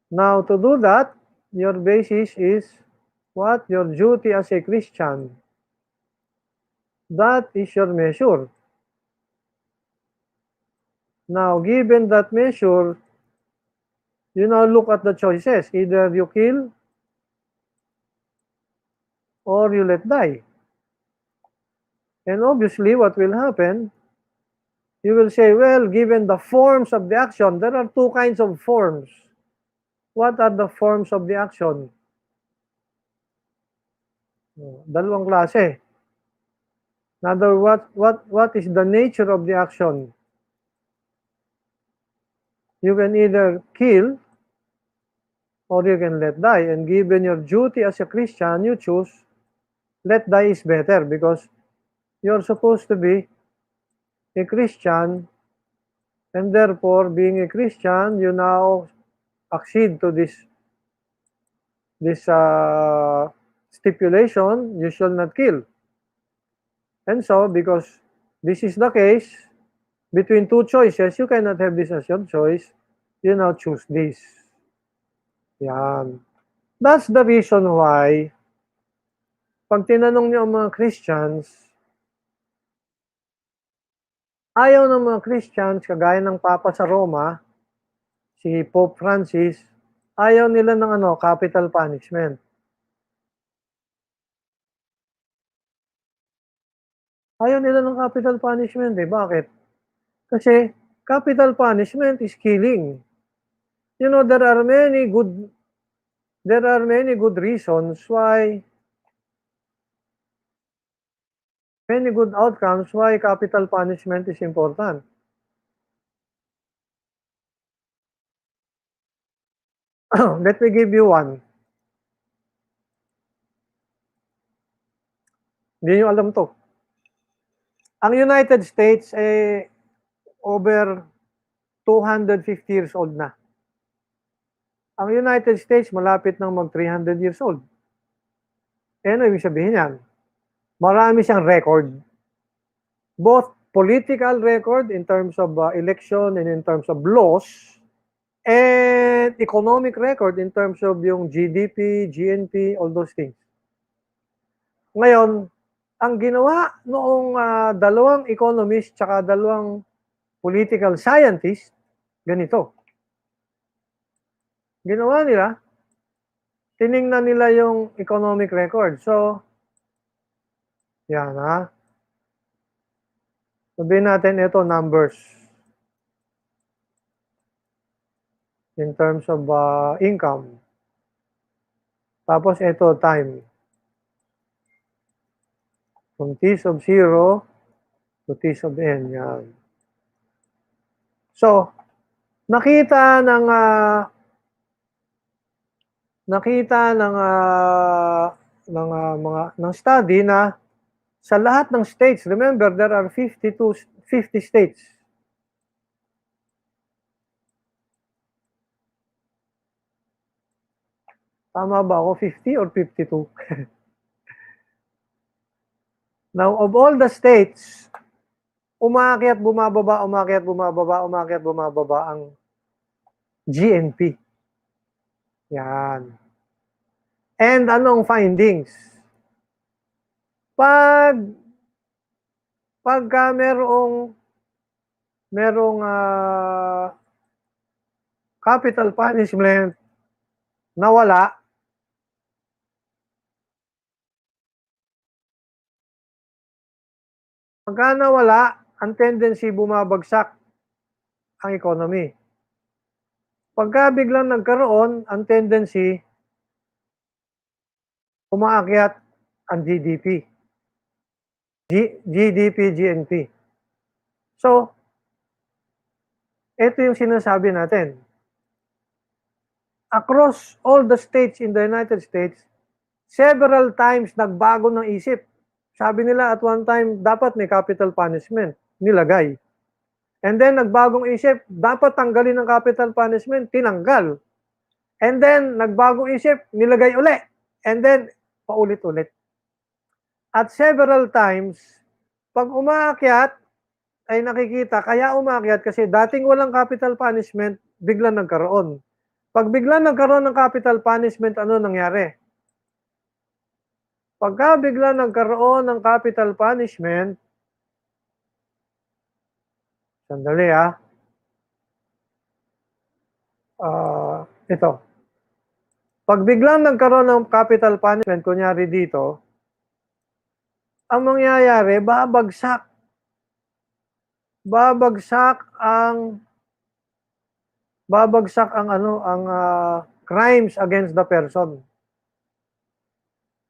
Now, to do that, your basis is what? Your duty as a Christian. That is your measure. Now, given that measure, you now look at the choices. Either you kill or you let die. And obviously, what will happen? You will say, well, given the forms of the action, there are two kinds of forms. What are the forms of the action? Dalawang klase. Another, what is the nature of the action? You can either kill or you can let die. And given your duty as a Christian, you choose let die is better because you're supposed to be a Christian, and therefore, being a Christian, you now accede to this stipulation, you shall not kill. And so, because this is the case, between two choices, you cannot have this as your choice. You now choose this. Yan. That's the reason why, pag tinanong niyo ang mga Christians, ayaw ng mga Christians, kagaya ng Papa sa Roma, si Pope Francis, ayaw nila ng capital punishment. Ayaw nila ng capital punishment eh. Bakit? Kasi capital punishment is killing. You know, there are many good reasons why, many good outcomes why capital punishment is important. Let me give you one. Hindi nyo alam to. Ang United States over 250 years old na. Ang United States malapit nang mag 300 years old. Ano ibig sabihin yan? Marami siyang record. Both political record in terms of election and in terms of laws, and economic record in terms of yung GDP, GNP, all those things. Ngayon, ang ginawa noong dalawang economist tsaka dalawang political scientist, ganito. Ginawa nila, tiningnan nila yung economic record. So, yan ha. Sabihin natin ito, numbers. In terms of income. Tapos ito, time. From t sub 0 to t sub n. Yan. So, nakita ng study na sa lahat ng states, remember there are 50 states. Tama ba ako? 50 or 52? Now, of all the states, Umaakyat, bumababa, umaakyat, bumababa, umaakyat, bumababa ang GNP. Yan. And anong findings? Pagka merong capital punishment na wala, pagka nawala, ang tendency bumabagsak ang economy. Pagka biglang nagkaroon, ang tendency umaakyat ang GDP. GDP, GNP. So, ito yung sinasabi natin. Across all the states in the United States, several times nagbago ng isip. Sabi nila at one time, dapat may capital punishment. Nilagay. And then, nagbagong isip, dapat tanggalin ng capital punishment. Tinanggal. And then, nagbagong isip, nilagay uli. And then, paulit-ulit. At several times, pag umaakyat, ay nakikita, kaya umaakyat kasi dating walang capital punishment, biglang nagkaroon. Pag biglang nagkaroon ng capital punishment, ano nangyari? Pagka biglang nagkaroon ng capital punishment, sandali ito. Pag biglang nagkaroon ng capital punishment, kunyari dito, ang mangyayari, babagsak ang crimes against the person.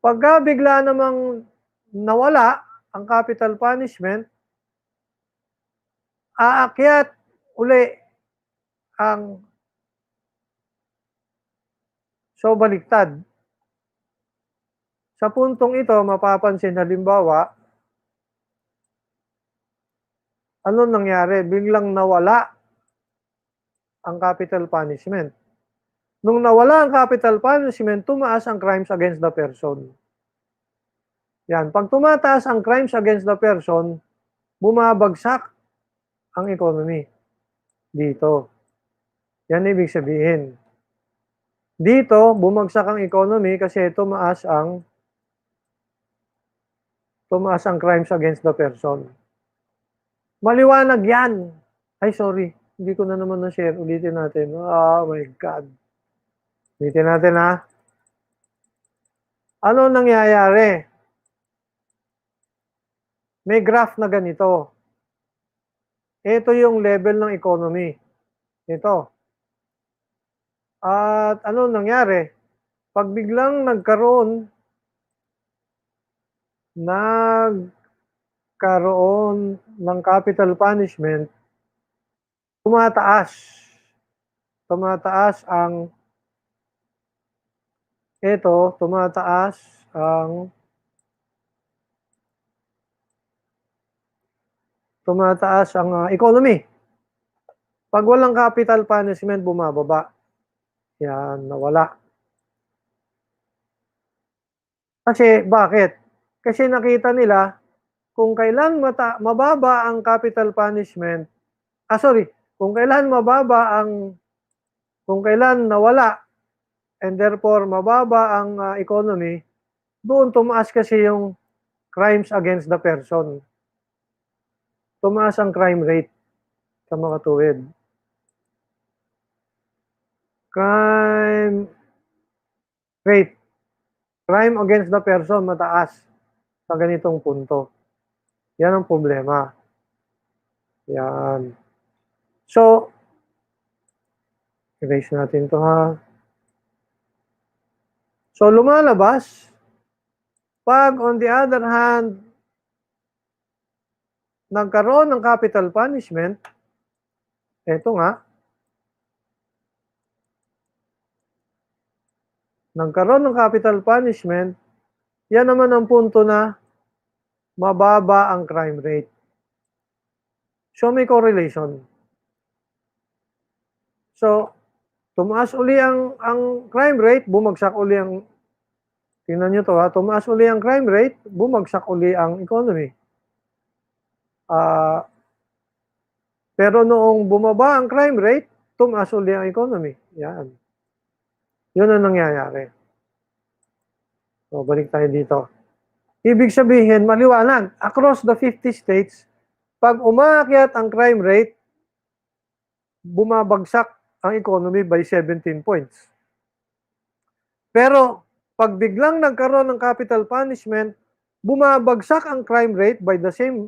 Pagka bigla namang nawala ang capital punishment, aakyat uli ang so baliktad. Sa puntong ito, mapapansin halimbawa, ano nangyari? Biglang nawala ang capital punishment. Nung nawala ang capital punishment, tumaas ang crimes against the person. Yan. Pag tumataas ang crimes against the person, bumabagsak ang economy. Dito. Yan ibig sabihin. Dito, bumagsak ang economy kasi tumaas ang crimes against the person. Maliwanag yan. Ay, sorry. Hindi ko na naman na-share. Ulitin natin. Oh my God. Ulitin natin Ano nangyayari? May graph na ganito. Ito yung level ng economy. Ito. At ano nangyari? Pag biglang nagkaroon ng capital punishment, tumataas ang economy. Pag walang capital punishment, bumababa. Yan, nawala. Kasi, bakit? Kasi nakita nila, kung kailan mababa ang capital punishment, kung kailan nawala, and therefore mababa ang economy, doon tumaas kasi yung crimes against the person. Tumaas ang crime rate sa makatuwid. Crime rate. Crime against the person mataas sa ganitong punto. Yan ang problema. Yan. So, erase natin to So, lumalabas, pag on the other hand, nagkaroon ng capital punishment, eto nagkaroon ng capital punishment, yan naman ang punto na mababa ang crime rate. So, may correlation. So, tumaas uli ang crime rate, bumagsak uli ang, tingnan nyo to tumaas uli ang crime rate, bumagsak uli ang economy. Pero noong bumaba ang crime rate, tumaas uli ang economy. Yan. Yun ang nangyayari. So, balik tayo dito. Ibig sabihin, maliwanag, across the 50 states, pag umaakyat ang crime rate, bumabagsak ang economy by 17 points. Pero, pag biglang nagkaroon ng capital punishment, bumabagsak ang crime rate by the same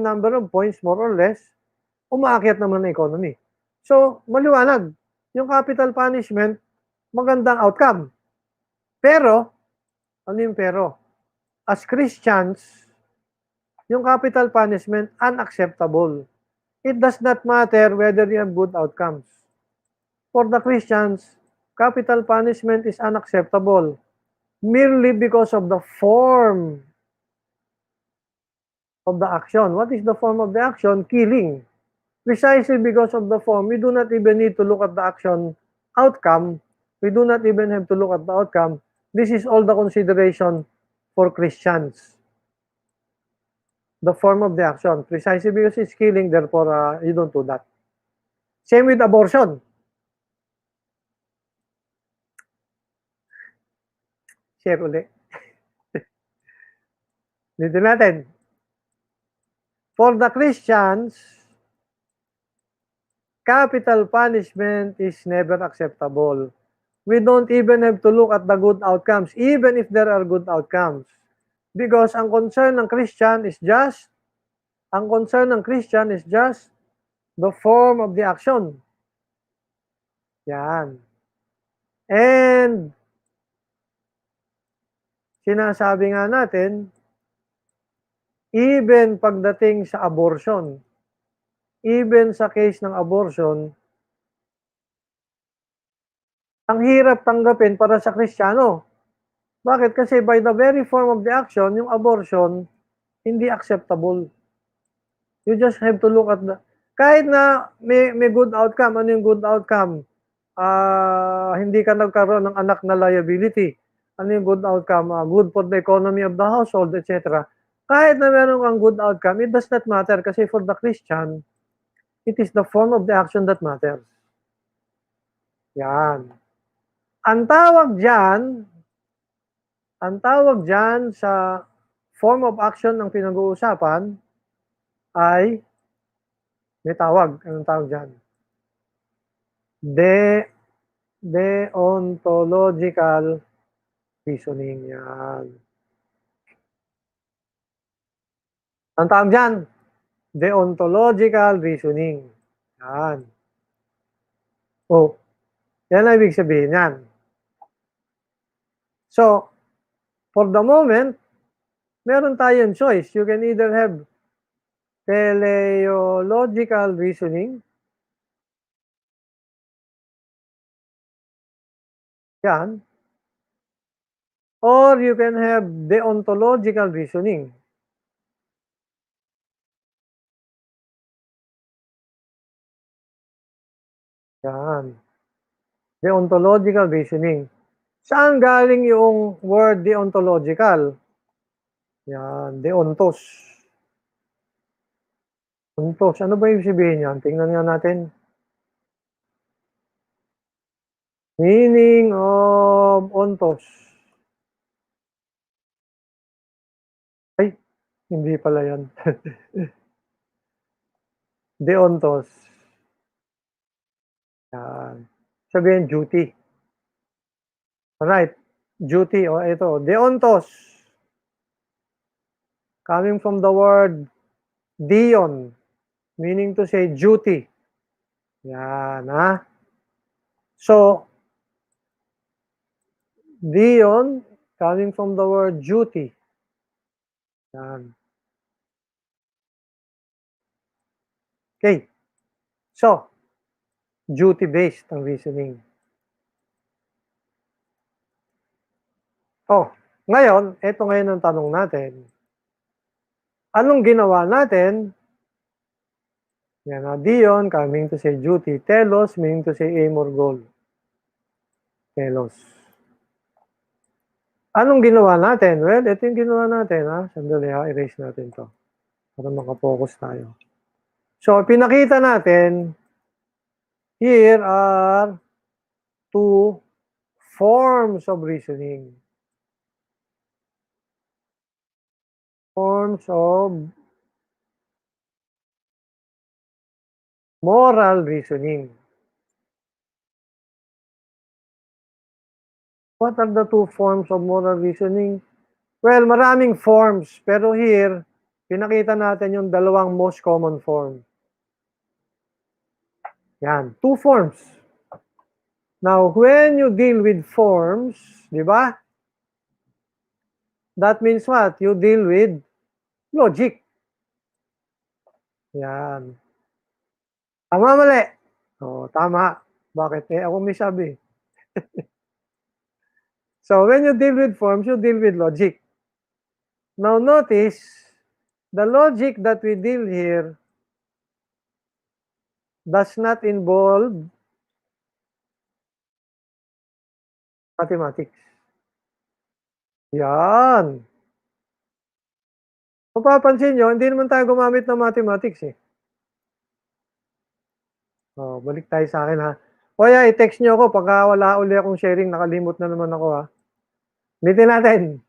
number of points, more or less, umaakyat naman ang economy. So, maliwanag, yung capital punishment, magandang outcome. Pero, ano yung pero? As Christians, yung capital punishment, unacceptable. It does not matter whether you have good outcomes. For the Christians, capital punishment is unacceptable merely because of the form of the action. What is the form of the action? Killing. Precisely because of the form, we do not even need to look at the action outcome. We do not even have to look at the outcome. This is all the consideration for Christians. The form of the action. Precisely because it's killing, therefore, you don't do that. Same with abortion. Share ulit. Dito natin. For the Christians, capital punishment is never acceptable. We don't even have to look at the good outcomes, even if there are good outcomes. Because ang concern ng Christian is just the form of the action. Yan. And sinasabi nga natin, even pagdating sa abortion, even sa case ng abortion, ang hirap tanggapin para sa Kristiyano. Bakit? Kasi by the very form of the action, yung abortion, hindi acceptable. You just have to look at the... Kahit na may good outcome, ano yung good outcome? Hindi ka nagkaroon ng anak na liability. Ano yung good outcome? Good for the economy of the household, etc. Kahit na meron kang good outcome, it does not matter kasi for the Christian, it is the form of the action that matters. Yan. Ang tawag dyan sa form of action ng pinag-uusapan ay, may tawag. Anong tawag dyan? Deontological reasoning. Yan. Ang tawag dyan? Deontological reasoning. Yan. Oh, yan ang ibig sabihin yan. So, for the moment, meron tayong choice. You can either have teleological reasoning. Yan. Or you can have deontological reasoning. Yan. Deontological reasoning. Saan galing yung word deontological? Yan, deontos. Ontos. Ano ba yung sabihin yan? Tingnan nga natin. Meaning of ontos. Ay, hindi pala yan. Deontos. Yan. Sabihin, duty. Alright. Duty. O, ito. Deontos. Coming from the word dion. Meaning to say duty. Yan, ha? So, dion, coming from the word duty. Yan. Okay. So, duty-based ang reasoning. Oh, ngayon, ito ngayon ang tanong natin. Anong ginawa natin? Yan na, dion, coming to say duty. Telos, meaning to say aim or goal. Telos. Anong ginawa natin? Well, ito yung ginawa natin, ha? Sandali, ha? Erase natin to para makafocus tayo. So, pinakita natin, here are two forms of reasoning. Forms of moral reasoning. What are the two forms of moral reasoning? Well, maraming forms, pero here, pinakita natin yung dalawang most common form. Yan, two forms. Now, when you deal with forms, di ba? That means what? You deal with logic. Yan. Tama, mali? Oo, tama. Bakit? Ako may sabi. So, when you deal with forms, you deal with logic. Now, notice, the logic that we deal here does not involve mathematics. Yan. Kung papansin nyo, hindi naman tayo gumamit ng mathematics eh. Oh, balik tayo sa akin ha. O kaya i-text nyo ako pagka wala uli akong sharing, nakalimot na naman ako ha. Ulitin natin.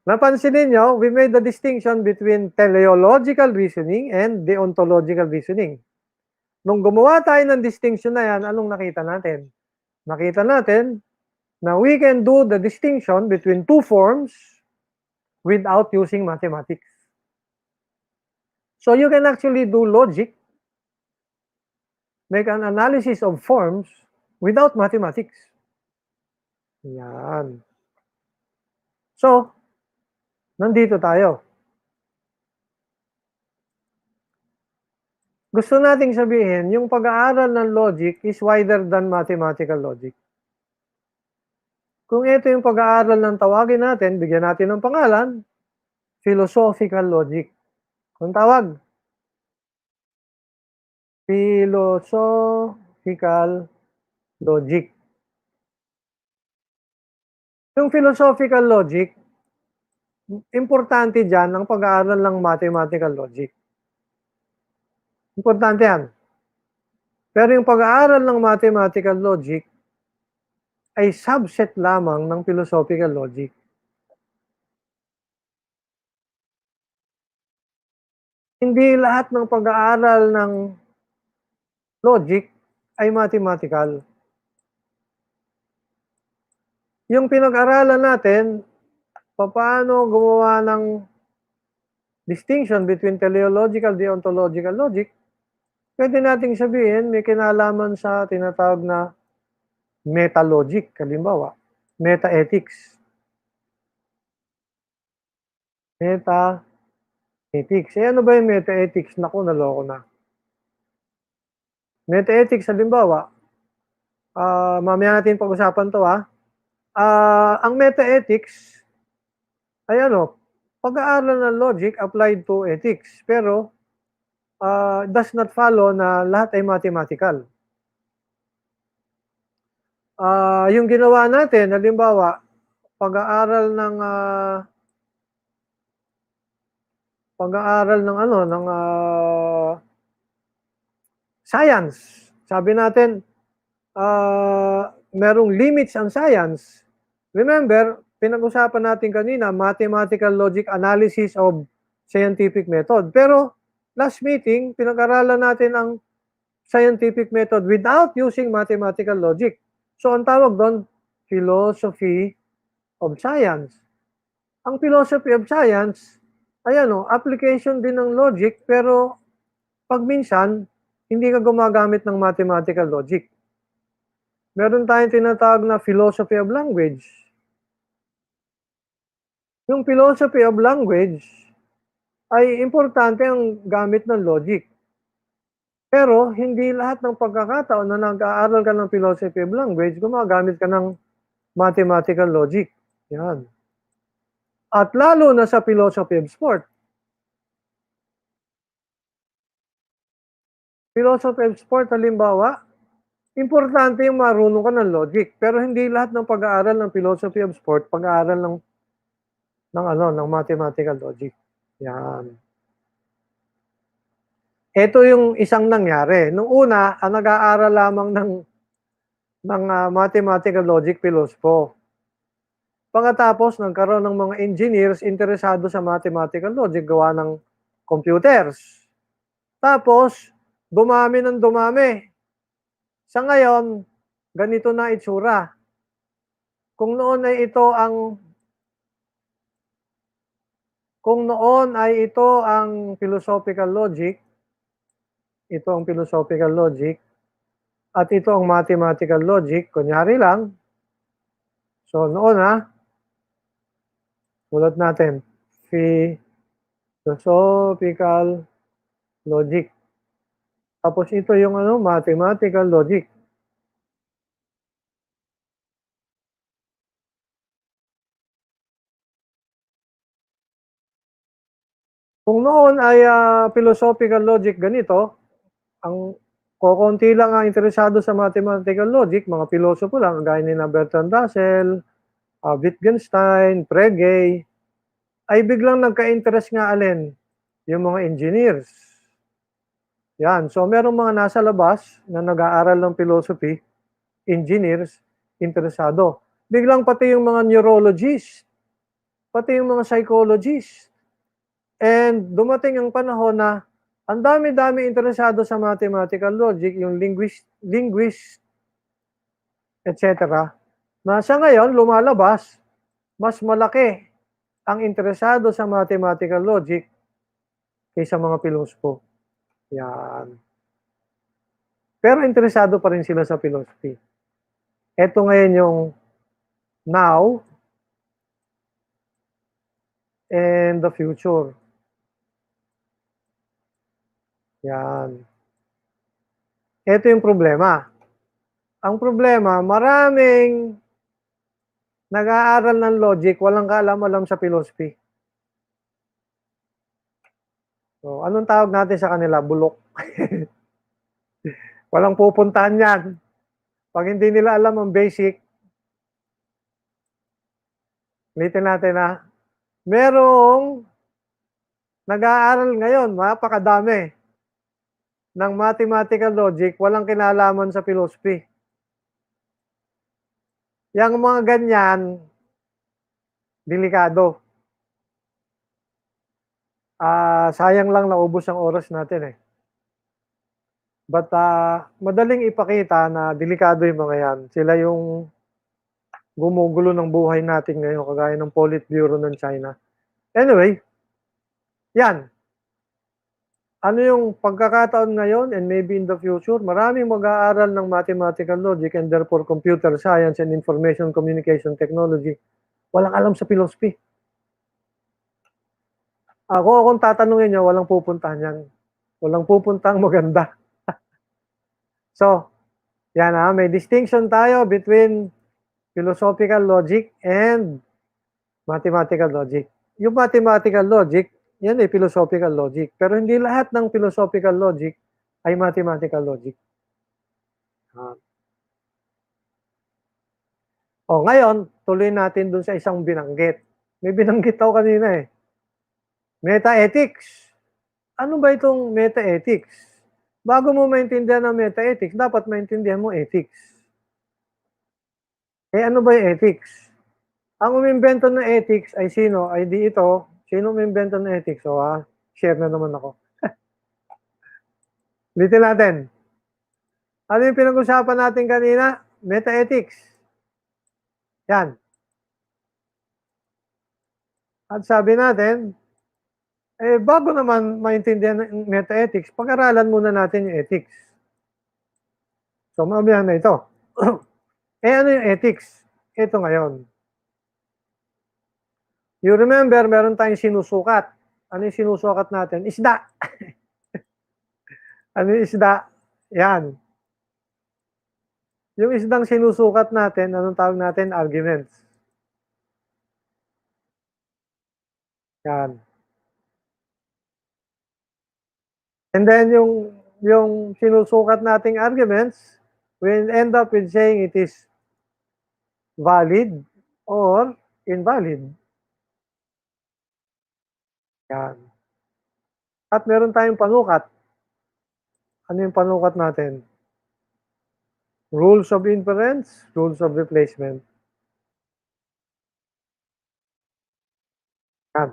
Napansin ninyo, we made the distinction between teleological reasoning and deontological reasoning. Nung gumawa tayo ng distinction na yan, anong nakita natin? Nakita natin na we can do the distinction between two forms without using mathematics. So you can actually do logic, make an analysis of forms without mathematics. Yan. So, nandito tayo. Gusto nating sabihin, yung pag-aaral ng logic is wider than mathematical logic. Kung ito yung pag-aaral ng tawagin natin, bigyan natin ng pangalan, philosophical logic. Kung tawag, philosophical logic. Yung philosophical logic, importante dyan ang pag-aaral ng mathematical logic. Importante yan. Pero yung pag-aaral ng mathematical logic ay subset lamang ng philosophical logic. Hindi lahat ng pag-aaral ng logic ay mathematical. Yung pinag-aralan natin, paano gumawa ng distinction between teleological, deontological logic, pwede nating sabihin may kinalaman sa tinatawag na meta-logic, halimbawa, meta-ethics. Meta-ethics. Eh ano ba yung meta-ethics? Naku, naloko na. Meta-ethics, halimbawa, mamaya natin pag-usapan to ha. Ang meta-ethics ay ano, pag-aaral ng logic applied to ethics, pero does not follow na lahat ay mathematical. Yung ginawa natin, halimbawa, pag-aaral ng ano, ng science. Sabi natin, merong limits ang science. Remember, pinag-usapan natin kanina, mathematical logic analysis of scientific method. Pero, last meeting, pinag-aralan natin ang scientific method without using mathematical logic. So, ang tawag doon, philosophy of science. Ang philosophy of science, ay ano, application din ng logic, pero pag minsan, hindi ka gumagamit ng mathematical logic. Meron tayong tinatawag na philosophy of language. Yung philosophy of language ay importante ang gamit ng logic. Pero hindi lahat ng pagkakataon na nag-aaral ka ng philosophy of language, gumagamit ka ng mathematical logic. Yan. At lalo na sa philosophy of sport. Philosophy of sport, halimbawa, importante yung marunong ka ng logic. Pero hindi lahat ng pag-aaral ng philosophy of sport, pag-aaral ng mathematical logic. Yan. Ito yung isang nangyari. Nung una, ang nag-aaral lamang ng mathematical logic filosofo. Pagkatapos nagkaroon ng mga engineers interesado sa mathematical logic gawa ng computers. Tapos, dumami ng dumami. Sa ngayon, ganito na itsura. Kung noon ay ito ang philosophical logic, ito ang philosophical logic, at ito ang mathematical logic, kunyari lang. So noon sulat natin, philosophical logic. Tapos ito yung mathematical logic. Kung noon ay philosophical logic ganito, ang kokonti lang ang interesado sa mathematical logic, mga pilosopo lang, gaya ni Bertrand Russell, Wittgenstein, Frege, ay biglang nagka-interest nga alin, yung mga engineers. Yan, so merong mga nasa labas na nag-aaral ng philosophy, engineers, interesado. Biglang pati yung mga neurologists, pati yung mga psychologists. And dumating ang panahon na ang dami-dami interesado sa mathematical logic, yung linguist, etc. Na sa ngayon, lumalabas, mas malaki ang interesado sa mathematical logic kaysa mga pilosopo. Yan. Pero interesado pa rin sila sa philosophy. Ito ngayon yung now and the future. Yan. Ito yung problema. Ang problema, maraming nag-aaral ng logic, walang kaalam-alam sa philosophy. So, anong tawag natin sa kanila? Bulok. Walang pupuntahan yan. Pag hindi nila alam ang basic, ulitin natin merong nag-aaral ngayon, mapakadami ng mathematical logic, walang kinalaman sa philosophy. Yang mga ganyan, delikado. Sayang lang naubos ang oras natin eh. But madaling ipakita na delikado yung mga yan. Sila yung gumugulo ng buhay natin ngayon, kagaya ng Politburo ng China. Anyway, yan. Ano yung pagkakataon ngayon and maybe in the future, maraming mag-aaral ng mathematical logic and therefore computer science and information communication technology. Walang alam sa philosophy. Kung tatanungin nyo, walang pupuntahan yan. Walang pupuntang maganda. So, yan may distinction tayo between philosophical logic and mathematical logic. Yung mathematical logic, yan ay philosophical logic. Pero hindi lahat ng philosophical logic ay mathematical logic. Ngayon, tuloy natin dun sa isang binanggit. May binanggit ako kanina eh. Meta-ethics. Ano ba itong meta-ethics? Bago mo maintindihan ang meta-ethics, dapat maintindihan mo ethics. Ano ba yung ethics? Ang umimbento ng ethics ay sino? Ay di ito. Sino umimbento ng ethics? So, share na naman ako. Ulitin natin. Ano yung pinag-usapan natin kanina? Meta-ethics. Yan. At sabi natin, bago naman maintindihan ng meta-ethics, pag-aralan muna natin yung ethics. So, mamaya na ito. Ano yung ethics? Ito ngayon. You remember, meron tayong sinusukat. Ano yung sinusukat natin? Isda. Ano yung isda? Yan. Yung isdang sinusukat natin, anong tawag natin? Arguments. Yan. And then yung sinusukat nating arguments, we'll end up with saying it is valid or invalid. Yan. At meron tayong panukat. Ano yung panukat natin? Rules of inference, rules of replacement. Yan.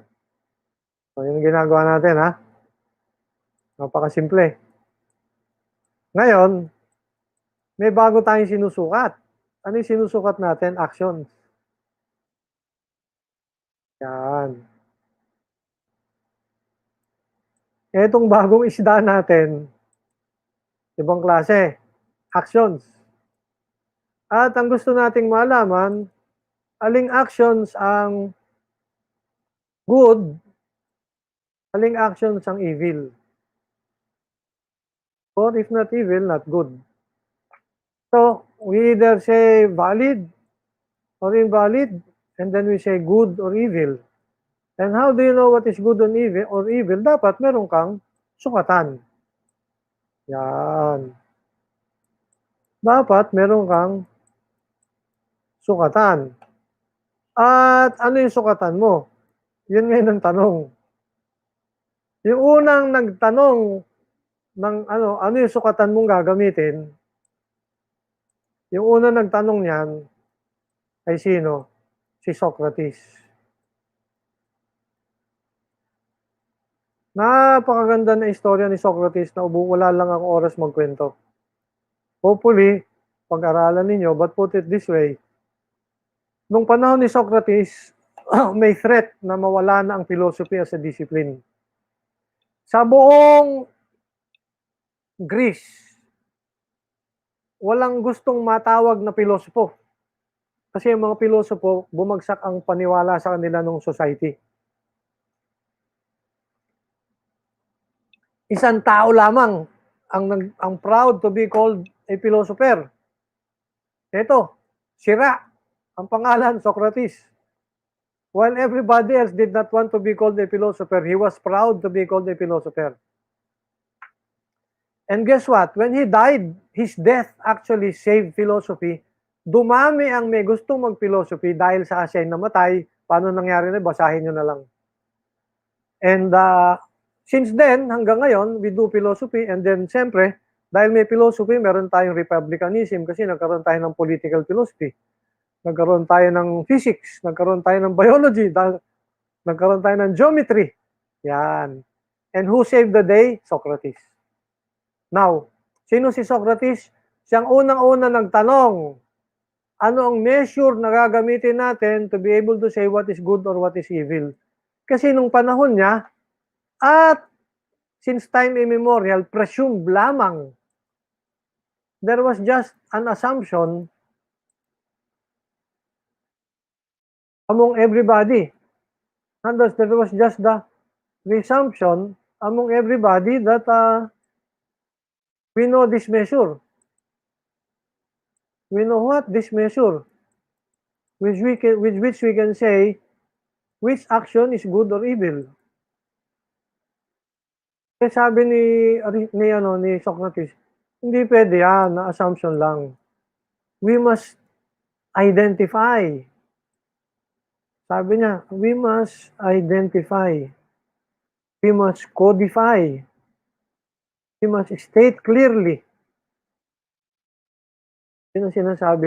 So, yun yung ginagawa natin, ha? Napakasimple. Ngayon, may bago tayong sinusukat. Ano yung sinusukat natin? Actions. Yan. Etong bagong isda natin, ibang klase. Actions. At ang gusto nating malaman, aling actions ang good, aling actions ang evil. Or if not evil, not good. So, we either say valid or invalid, and then we say good or evil. And how do you know what is good or evil? Dapat meron kang sukatan. Yan. Dapat meron kang sukatan. At ano yung sukatan mo? Yun ngayon ang tanong. Yung unang nagtanong ng ano yung sukatan mong gagamitin? Yung unang nagtanong niyan ay sino? Si Socrates. Napakaganda na istorya ni Socrates na wala lang ang oras magkwento. Hopefully, pag-aralan ninyo, but put it this way, nung panahon ni Socrates, may threat na mawala na ang philosophy as a discipline. Sa buong Greece, walang gustong matawag na pilosopo. Kasi yung mga pilosopo, bumagsak ang paniwala sa kanila ng society. Isang tao lamang ang proud to be called a philosopher. Ito, sira ang pangalan, Socrates. While everybody else did not want to be called a philosopher, he was proud to be called a philosopher. And guess what? When he died, his death actually saved philosophy. Dumami ang may gustong mag-philosophy dahil sa siya namatay. Paano nangyari na? Basahin nyo na lang. And since then, hanggang ngayon, we do philosophy. And then, siyempre, dahil may philosophy, meron tayong republicanism kasi nagkaroon tayo ng political philosophy. Nagkaroon tayo ng physics. Nagkaroon tayo ng biology. Nagkaroon tayo ng geometry. Yan. And who saved the day? Socrates. Now, sino si Socrates? Siyang unang-una nagtanong, ano ang measure na gagamitin natin to be able to say what is good or what is evil? Kasi nung panahon niya, at since time immemorial, presumed lamang. There was just an assumption among everybody. And there was just the presumption among everybody that we know this measure. We know what? This measure. With which we can say which action is good or evil. Kaya sabi ni Socrates, hindi pwede yan, na assumption lang. We must identify. Sabi niya, we must identify. We must codify. We must state clearly. Yun ang sinasabi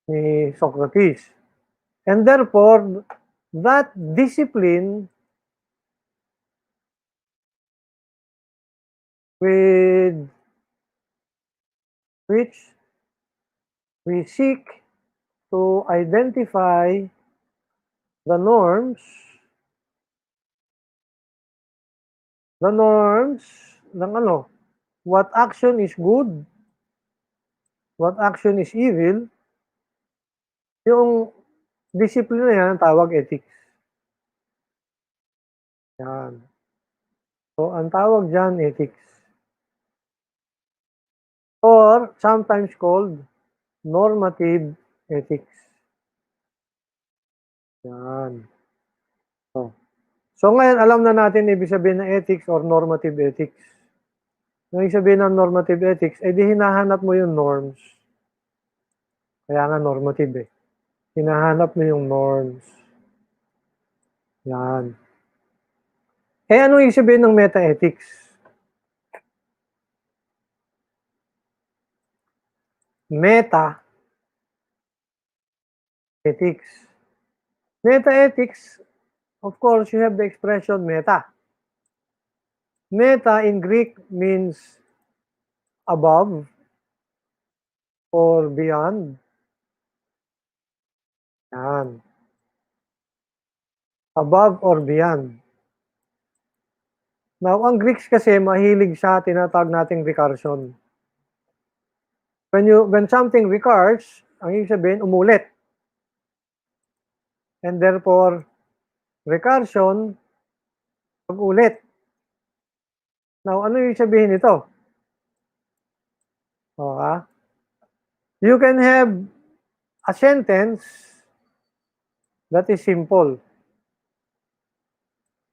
ni Socrates. And therefore, that discipline with which we seek to identify the norms ng what action is good, what action is evil, yung discipline na yan ang tawag ethics. Yan. So, ang tawag dyan, ethics. Or, sometimes called normative ethics. Yan. So ngayon, alam na natin ibig sabihin ng ethics or normative ethics. Yung ibig sabihin ng normative ethics, di hinahanap mo yung norms. Kaya nga normative eh. Hinahanap mo yung norms. Yan. Ano ibig sabihin ng meta-ethics? meta ethics. Meta ethics, of course, you have the expression meta. Meta in Greek means above or beyond. Yan. Above or beyond. Now, ang Greeks kasi mahilig sa tinatawag nating recursion. When something recurs, ang ibig sabihin umulit. And therefore, recursion, pag-ulit. Now, ano ibig sabihin nito? Okay? You can have a sentence that is simple.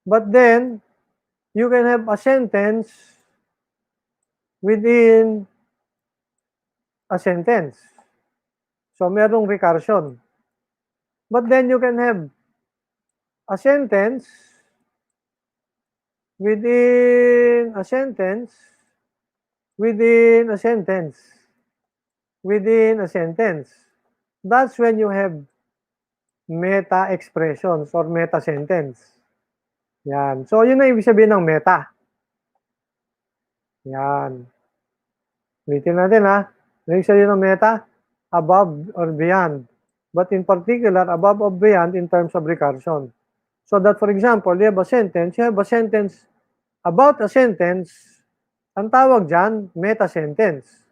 But then, you can have a sentence within a sentence. So, merong recursion. But then, you can have a sentence within a sentence within a sentence within a sentence. That's when you have meta expressions or meta sentence. Yan. So, yun ang ibig sabihin ng meta. Yan. Ulitin natin ha. Ano ibig sabihin ng meta? Above or beyond. But in particular, above or beyond in terms of recursion. So that, for example, you have a sentence about a sentence, ang tawag dyan, meta sentence.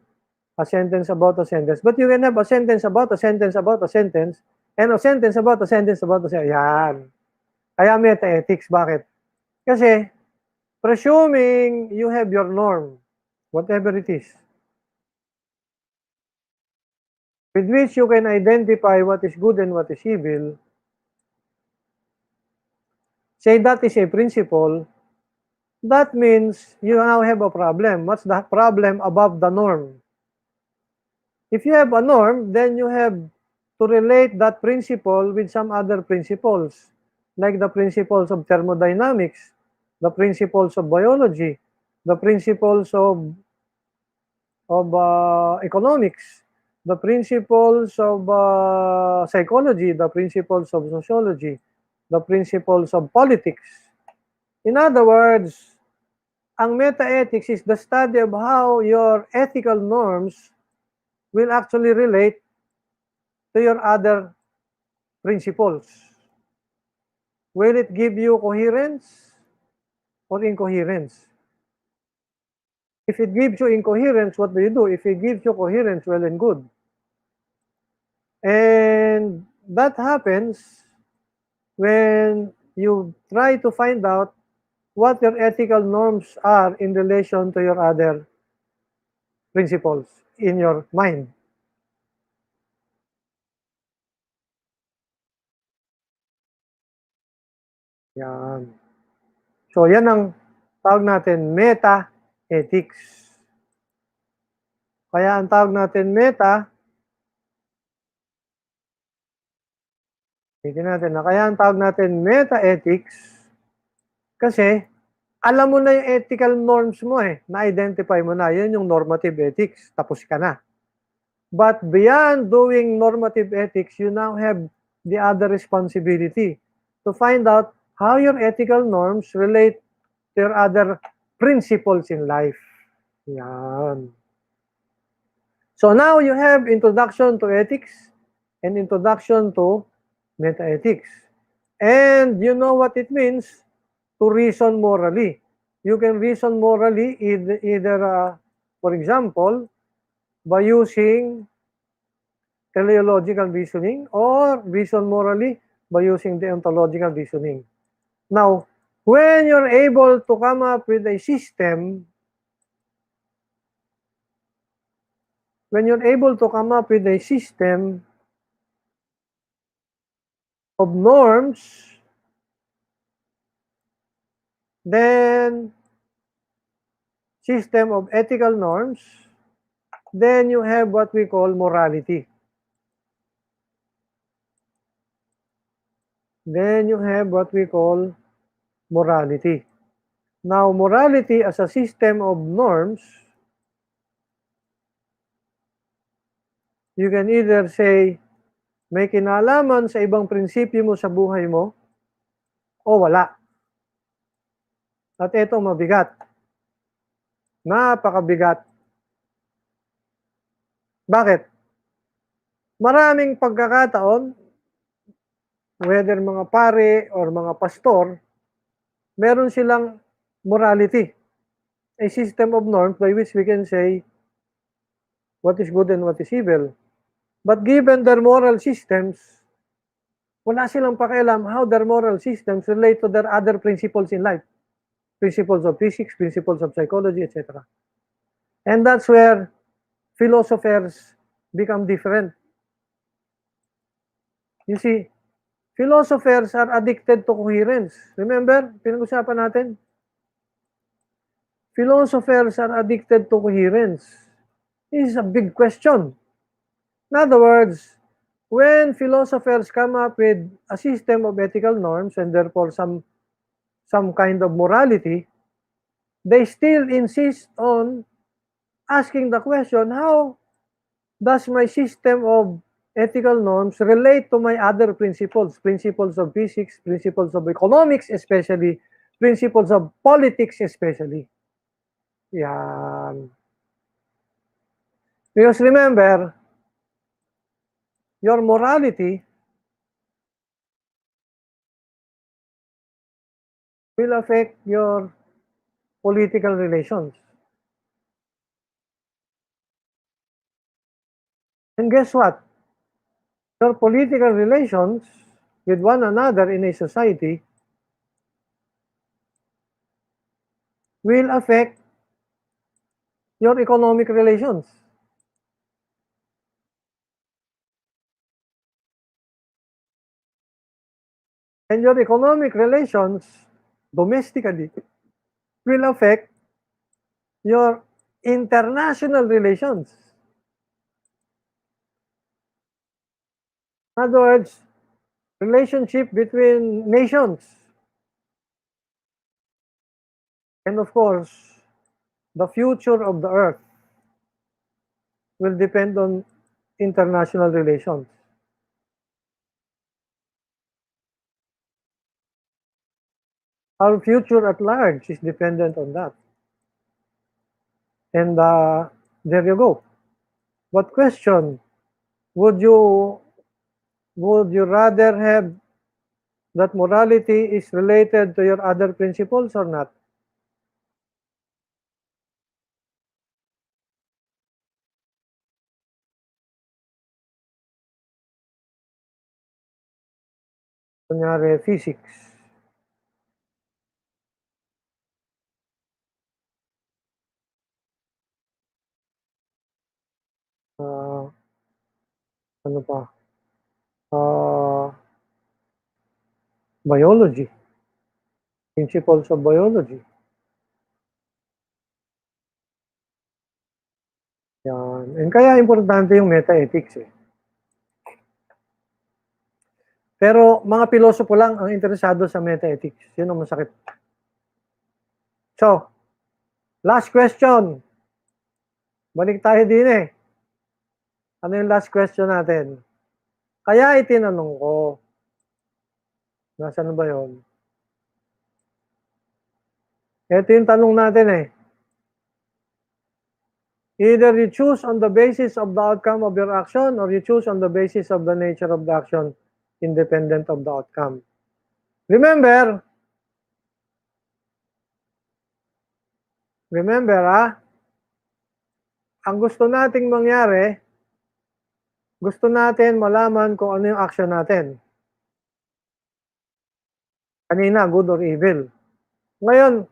A sentence about a sentence. But you can have a sentence about a sentence about a sentence and a sentence about a sentence about a sentence. Yan. Kaya meta-ethics. Bakit? Kasi, presuming you have your norm, whatever it is, with which you can identify what is good and what is evil, say that is a principle, that means you now have a problem. What's the problem above the norm? If you have a norm, then you have to relate that principle with some other principles, like the principles of thermodynamics, the principles of biology, the principles of economics, the principles of psychology, the principles of sociology, the principles of politics. In other words, ang meta-ethics is the study of how your ethical norms will actually relate to your other principles. Will it give you coherence or incoherence? If it gives you incoherence, what do you do? If it gives you coherence, well and good. And that happens when you try to find out what your ethical norms are in relation to your other principles in your mind. Yan. So, yan ang tawag natin meta-ethics. Kaya ang tawag natin meta, tingnan natin na, kaya ang tawag natin meta-ethics kasi alam mo na yung ethical norms mo na-identify mo na, yun yung normative ethics, tapos ka na. But beyond doing normative ethics, you now have the other responsibility to find out how your ethical norms relate to your other principles in life. Yan. So now you have introduction to ethics and introduction to meta-ethics. And you know what it means to reason morally. You can reason morally either for example, by using teleological reasoning or reason morally by using deontological reasoning. Now, when you're able to come up with a system, of norms, then system of ethical norms, then you have what we call morality. Then you have what we call morality. Now, morality as a system of norms You can either say, may kinalaman sa ibang prinsipyo mo sa buhay mo, o wala. At ito mabigat. Napakabigat. Bakit? Maraming pagkakataon, whether mga pare or mga pastor, meron silang morality, a system of norms by which we can say what is good and what is evil. But given their moral systems, wala silang pakialam how their moral systems relate to their other principles in life. Principles of physics, principles of psychology, etc. And that's where philosophers become different. You see, philosophers are addicted to coherence. Remember, pinag-usapan natin? Philosophers are addicted to coherence. This is a big question. In other words, when philosophers come up with a system of ethical norms and therefore some kind of morality, they still insist on asking the question, how does my system of ethical norms relate to my other principles? Principles of physics, principles of economics especially, principles of politics especially. Yan. Because remember, your morality will affect your political relations. And guess what? Your political relations with one another in a society will affect your economic relations. And your economic relations domestically will affect your international relations. In other words, relationship between nations. And of course, the future of the earth will depend on international relations. Our future at large is dependent on that. And there you go. But question, would you rather have that morality is related to your other principles or not? Kunyari, physics. Uh, ano pa? Biology. Principles of biology. Yan. And kaya importante yung meta-ethics eh. Pero mga pilosopo lang ang interesado sa meta-ethics. Yun ang masakit. So, last question. Balik tayo din eh. Ano yung last question natin? Kaya itinanong ko, nasaan ba yun? Ito yung tanong natin eh. Either you choose on the basis of the outcome of your action or you choose on the basis of the nature of the action independent of the outcome. Remember ang gusto nating mangyari, gusto natin malaman kung ano yung action natin. Kanina, good or evil. Ngayon,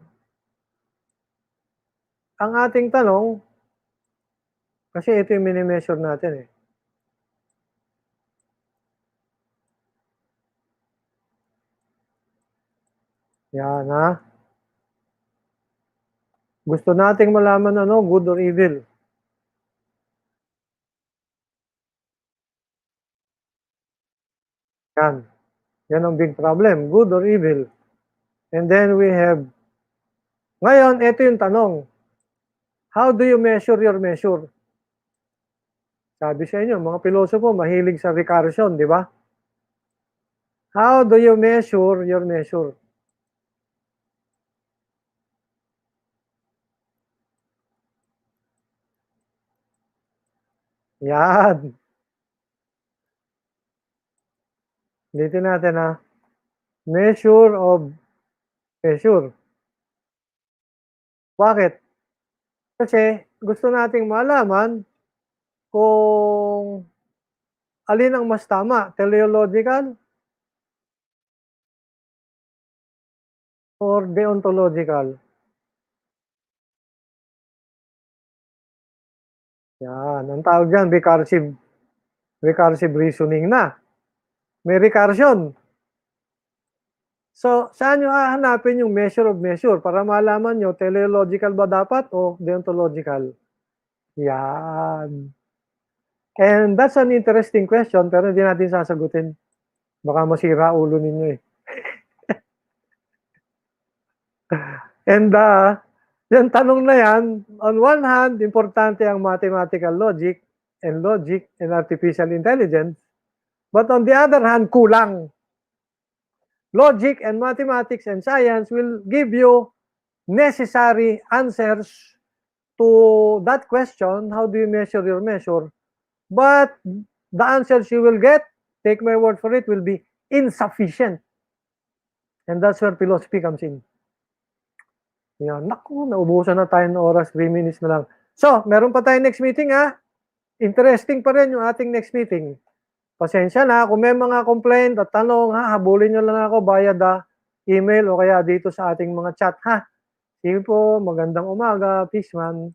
ang ating tanong, kasi ito yung mini-measure natin eh. Yan ha. Gusto nating malaman ano, good or evil. Yan. Yan ang big problem, good or evil. And then we have, ngayon, ito yung tanong. How do you measure your measure? Sabi sa inyo, mga pilosopo mahilig sa recursion, di ba? How do you measure your measure? Yan. Ulitin natin ha. Measure of measure. Bakit? Kasi gusto nating malaman kung alin ang mas tama, teleological or deontological. Yan. Ang tawag dyan, recursive reasoning na. May recursion. So, saan nyo hahanapin yung measure of measure para malaman nyo, teleological ba dapat o deontological? Yan. And that's an interesting question, pero hindi natin sasagutin. Baka masira ulo ninyo eh. And yung tanong na yan, on one hand, importante ang mathematical logic and artificial intelligence. But on the other hand, kulang. Logic and mathematics and science will give you necessary answers to that question, how do you measure your measure? But the answers you will get, take my word for it, will be insufficient. And that's where philosophy comes in. Yan. Naku, naubusan na tayo ng oras, 3 minutes na lang. So, meron pa tayo next meeting ha. Interesting pa rin yung ating next meeting. Pasensya na, kung may mga complaint at tanong ha, habulin nyo lang ako via the email o kaya dito sa ating mga chat ha. Sige po, magandang umaga, peace man.